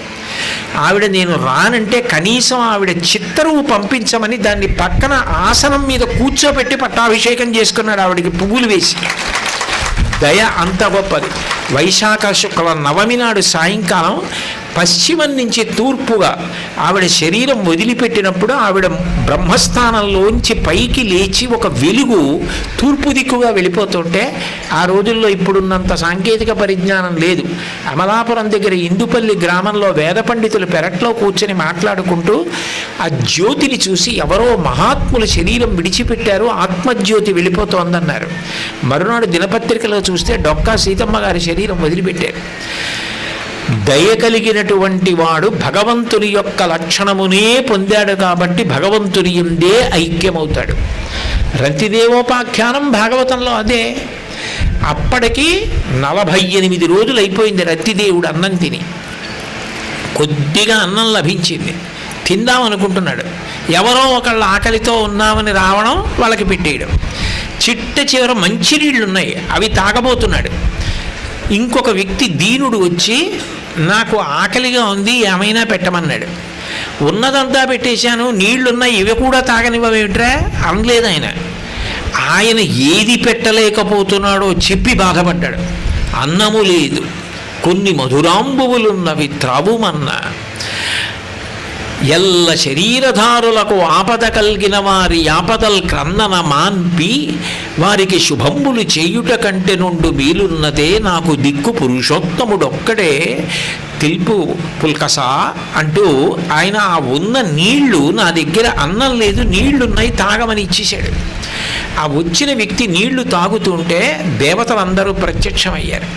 ఆవిడ నేను రానంటే కనీసం ఆవిడ చిత్తరువు పంపించమని దాన్ని పక్కన ఆసనం మీద కూర్చోబెట్టి పట్టాభిషేకం చేసుకున్నాడు ఆవిడికి పువ్వులు వేసి. దయ అంత గొప్పది. వైశాఖ శుక్ల నవమి నాడు సాయంకాలం పశ్చిమం నుంచి తూర్పుగా ఆవిడ శరీరం వదిలిపెట్టినప్పుడు ఆవిడ బ్రహ్మస్థానంలోంచి పైకి లేచి ఒక వెలుగు తూర్పు దిక్కుగా వెళ్ళిపోతుంటే, ఆ రోజుల్లో ఇప్పుడున్నంత సాంకేతిక పరిజ్ఞానం లేదు. అమలాపురం దగ్గర ఇందుపల్లి గ్రామంలో వేద పండితులు పెరట్లో కూర్చొని మాట్లాడుకుంటూ ఆ జ్యోతిని చూసి ఎవరో మహాత్ముల శరీరం విడిచిపెట్టారు, ఆత్మజ్యోతి వెళ్ళిపోతోందన్నారు. మరునాడు దినపత్రికలో చూస్తే డొక్కా సీతమ్మ గారి శరీరం వదిలిపెట్టారు. దయ కలిగినటువంటి వాడు భగవంతుని యొక్క లక్షణమునే పొందాడు కాబట్టి భగవంతుని యందే ఐక్యమవుతాడు. రతిదేవోపాఖ్యానం భాగవతంలో అదే. అప్పటికి 48 రోజులు అయిపోయింది రతిదేవుడు అన్నం తిని. కొద్దిగా అన్నం లభించింది, తిందాం అనుకుంటున్నాడు. ఎవరో ఒకళ్ళ ఆకలితో ఉన్నామని రావడం, వాళ్ళకి పెట్టేయడం. చిట్ట చివర మంచినీళ్ళు ఉన్నాయి, అవి తాగబోతున్నాడు. ఇంకొక వ్యక్తి దీనుడు వచ్చి నాకు ఆకలిగా ఉంది ఏమైనా పెట్టమన్నాడు. ఉన్నదంతా పెట్టేశాను, నీళ్లున్నాయి, ఇవి కూడా తాగనివ్వమేమిట్రా అనలేదు ఆయన. ఆయన ఏది పెట్టలేకపోతున్నాడో చెప్పి బాధపడ్డాడు. అన్నము లేదు, కొన్ని మధురాంబువులున్నవి త్రావుమన్నా, ఎల్ల శరీరధారులకు ఆపద కలిగిన వారి ఆపదల్ క్రన్నన మాన్పి వారికి శుభంబులు చేయుట కంటే నుండు మీలున్నదే నాకు దిక్కు పురుషోత్తముడొక్కడే తెలుపు పుల్కస అంటూ ఆయన ఆ ఉన్న నీళ్లు, నా దగ్గర అన్నం లేదు నీళ్లున్నాయి తాగమని ఇచ్చేశాడు. ఆ వచ్చిన వ్యక్తి నీళ్లు తాగుతుంటే దేవతలందరూ ప్రత్యక్షమయ్యారు.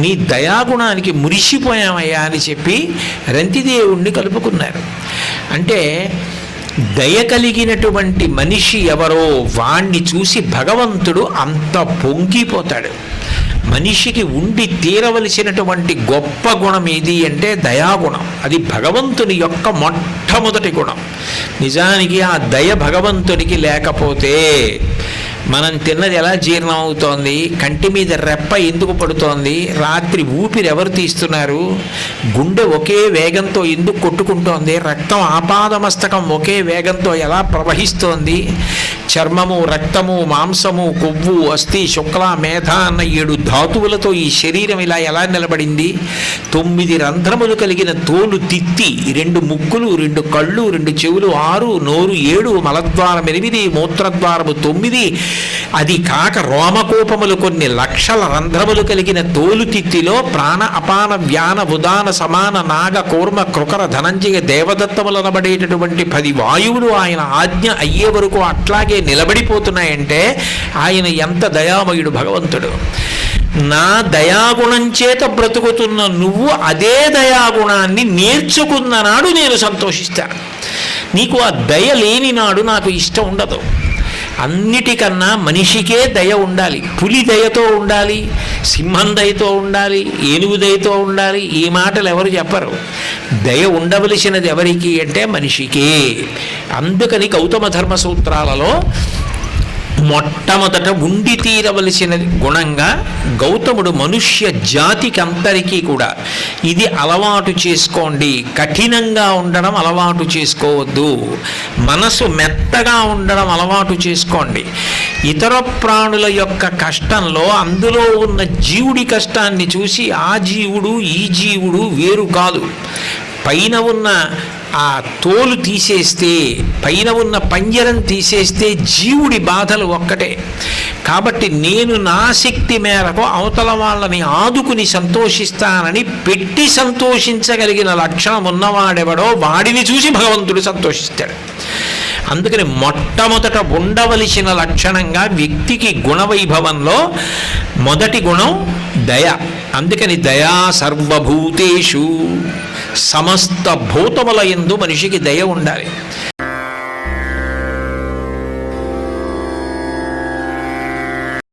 నీ దయాగుణానికి మురిసిపోయామయ్యా అని చెప్పి రంతిదేవుణ్ణి కలుపుకున్నారు. అంటే దయ కలిగినటువంటి మనిషి ఎవరో వాణ్ణి చూసి భగవంతుడు అంత పొంగిపోతాడు. మనిషికి ఉండి తీరవలసినటువంటి గొప్ప గుణం ఏది అంటే దయాగుణం. అది భగవంతుని యొక్క మొట్టమొదటి గుణం. నిజానికి ఆ దయ భగవంతునికి లేకపోతే మనం తిన్నది ఎలా జీర్ణం అవుతోంది, కంటి మీద రెప్ప ఎందుకు పడుతోంది, రాత్రి ఊపిరి ఎవరు తీస్తున్నారు, గుండె ఒకే వేగంతో ఎందుకు కొట్టుకుంటోంది, రక్తం ఆపాదమస్తకం ఒకే వేగంతో ఎలా ప్రవహిస్తోంది, చర్మము, రక్తము, మాంసము, కొవ్వు, అస్థి, శుక్ల, మేధ అన్న 7 ధాతువులతో ఈ శరీరం ఇలా ఎలా నిలబడింది, 9 రంధ్రములు కలిగిన తోలు తిత్తి, 2 ముక్కులు, 2 కళ్ళు, 2 చెవులు, 6 నోరు, 7 మలద్వారం 8 మూత్రద్వారము 9, అది కాక రోమకోపములు కొన్ని లక్షల రంధ్రములు కలిగిన తోలు తిత్తిలో ప్రాణ అపాన వ్యాన ఉదాన సమాన నాగ కూర్మ కృకర ధనంజయ దేవదత్తములు అనబడేటటువంటి 10 వాయువులు ఆయన ఆజ్ఞ అయ్యే వరకు అట్లాగే నిలబడిపోతున్నాయంటే ఆయన ఎంత దయామయుడు భగవంతుడు. నా దయాగుణం చేత బ్రతుకుతున్న నువ్వు అదే దయాగుణాన్ని నేర్చుకున్న నాడు నేను సంతోషిస్తాను. నీకు ఆ దయ లేని నాడు నాకు ఇష్టం ఉండదు. అన్నిటికన్నా మనిషికే దయ ఉండాలి. పులి దయతో ఉండాలి, సింహం దయతో ఉండాలి, ఏనుగు దయతో ఉండాలి. ఈ మాటలు ఎవరు చెప్పరు. దయ ఉండవలసినది ఎవరికి అంటే మనిషికే. అందుకని గౌతమ ధర్మ సూత్రాలలో మొట్టమొదట ఉండి తీరవలసిన గుణంగా గౌతముడు మనుష్య జాతికి అందరికీ కూడా ఇది అలవాటు చేసుకోండి, కఠినంగా ఉండడం అలవాటు చేసుకోవద్దు, మనసు మెత్తగా ఉండడం అలవాటు చేసుకోండి. ఇతర ప్రాణుల యొక్క కష్టంలో అందులో ఉన్న జీవుడి కష్టాన్ని చూసి ఆ జీవుడు ఈ జీవుడు వేరు కాదు. పైన ఉన్న ఆ తోలు తీసేస్తే, పైన ఉన్న పంజరం తీసేస్తే జీవుడి బాధలు ఒక్కటే. కాబట్టి నేను నా శక్తి మేరకు అవతల వాళ్ళని ఆదుకుని సంతోషిస్తానని పెట్టి సంతోషించగలిగిన లక్షణం ఉన్నవాడెవడో వాడిని చూసి భగవంతుడు సంతోషిస్తాడు. అందుకని మొట్టమొదట ఉండవలసిన లక్షణంగా వ్యక్తికి గుణవైభవంలో మొదటి గుణం దయ. అందుకని దయా సర్వభూతేషు, సమస్త భూతముల యందు మనిషికి దయ ఉండాలి.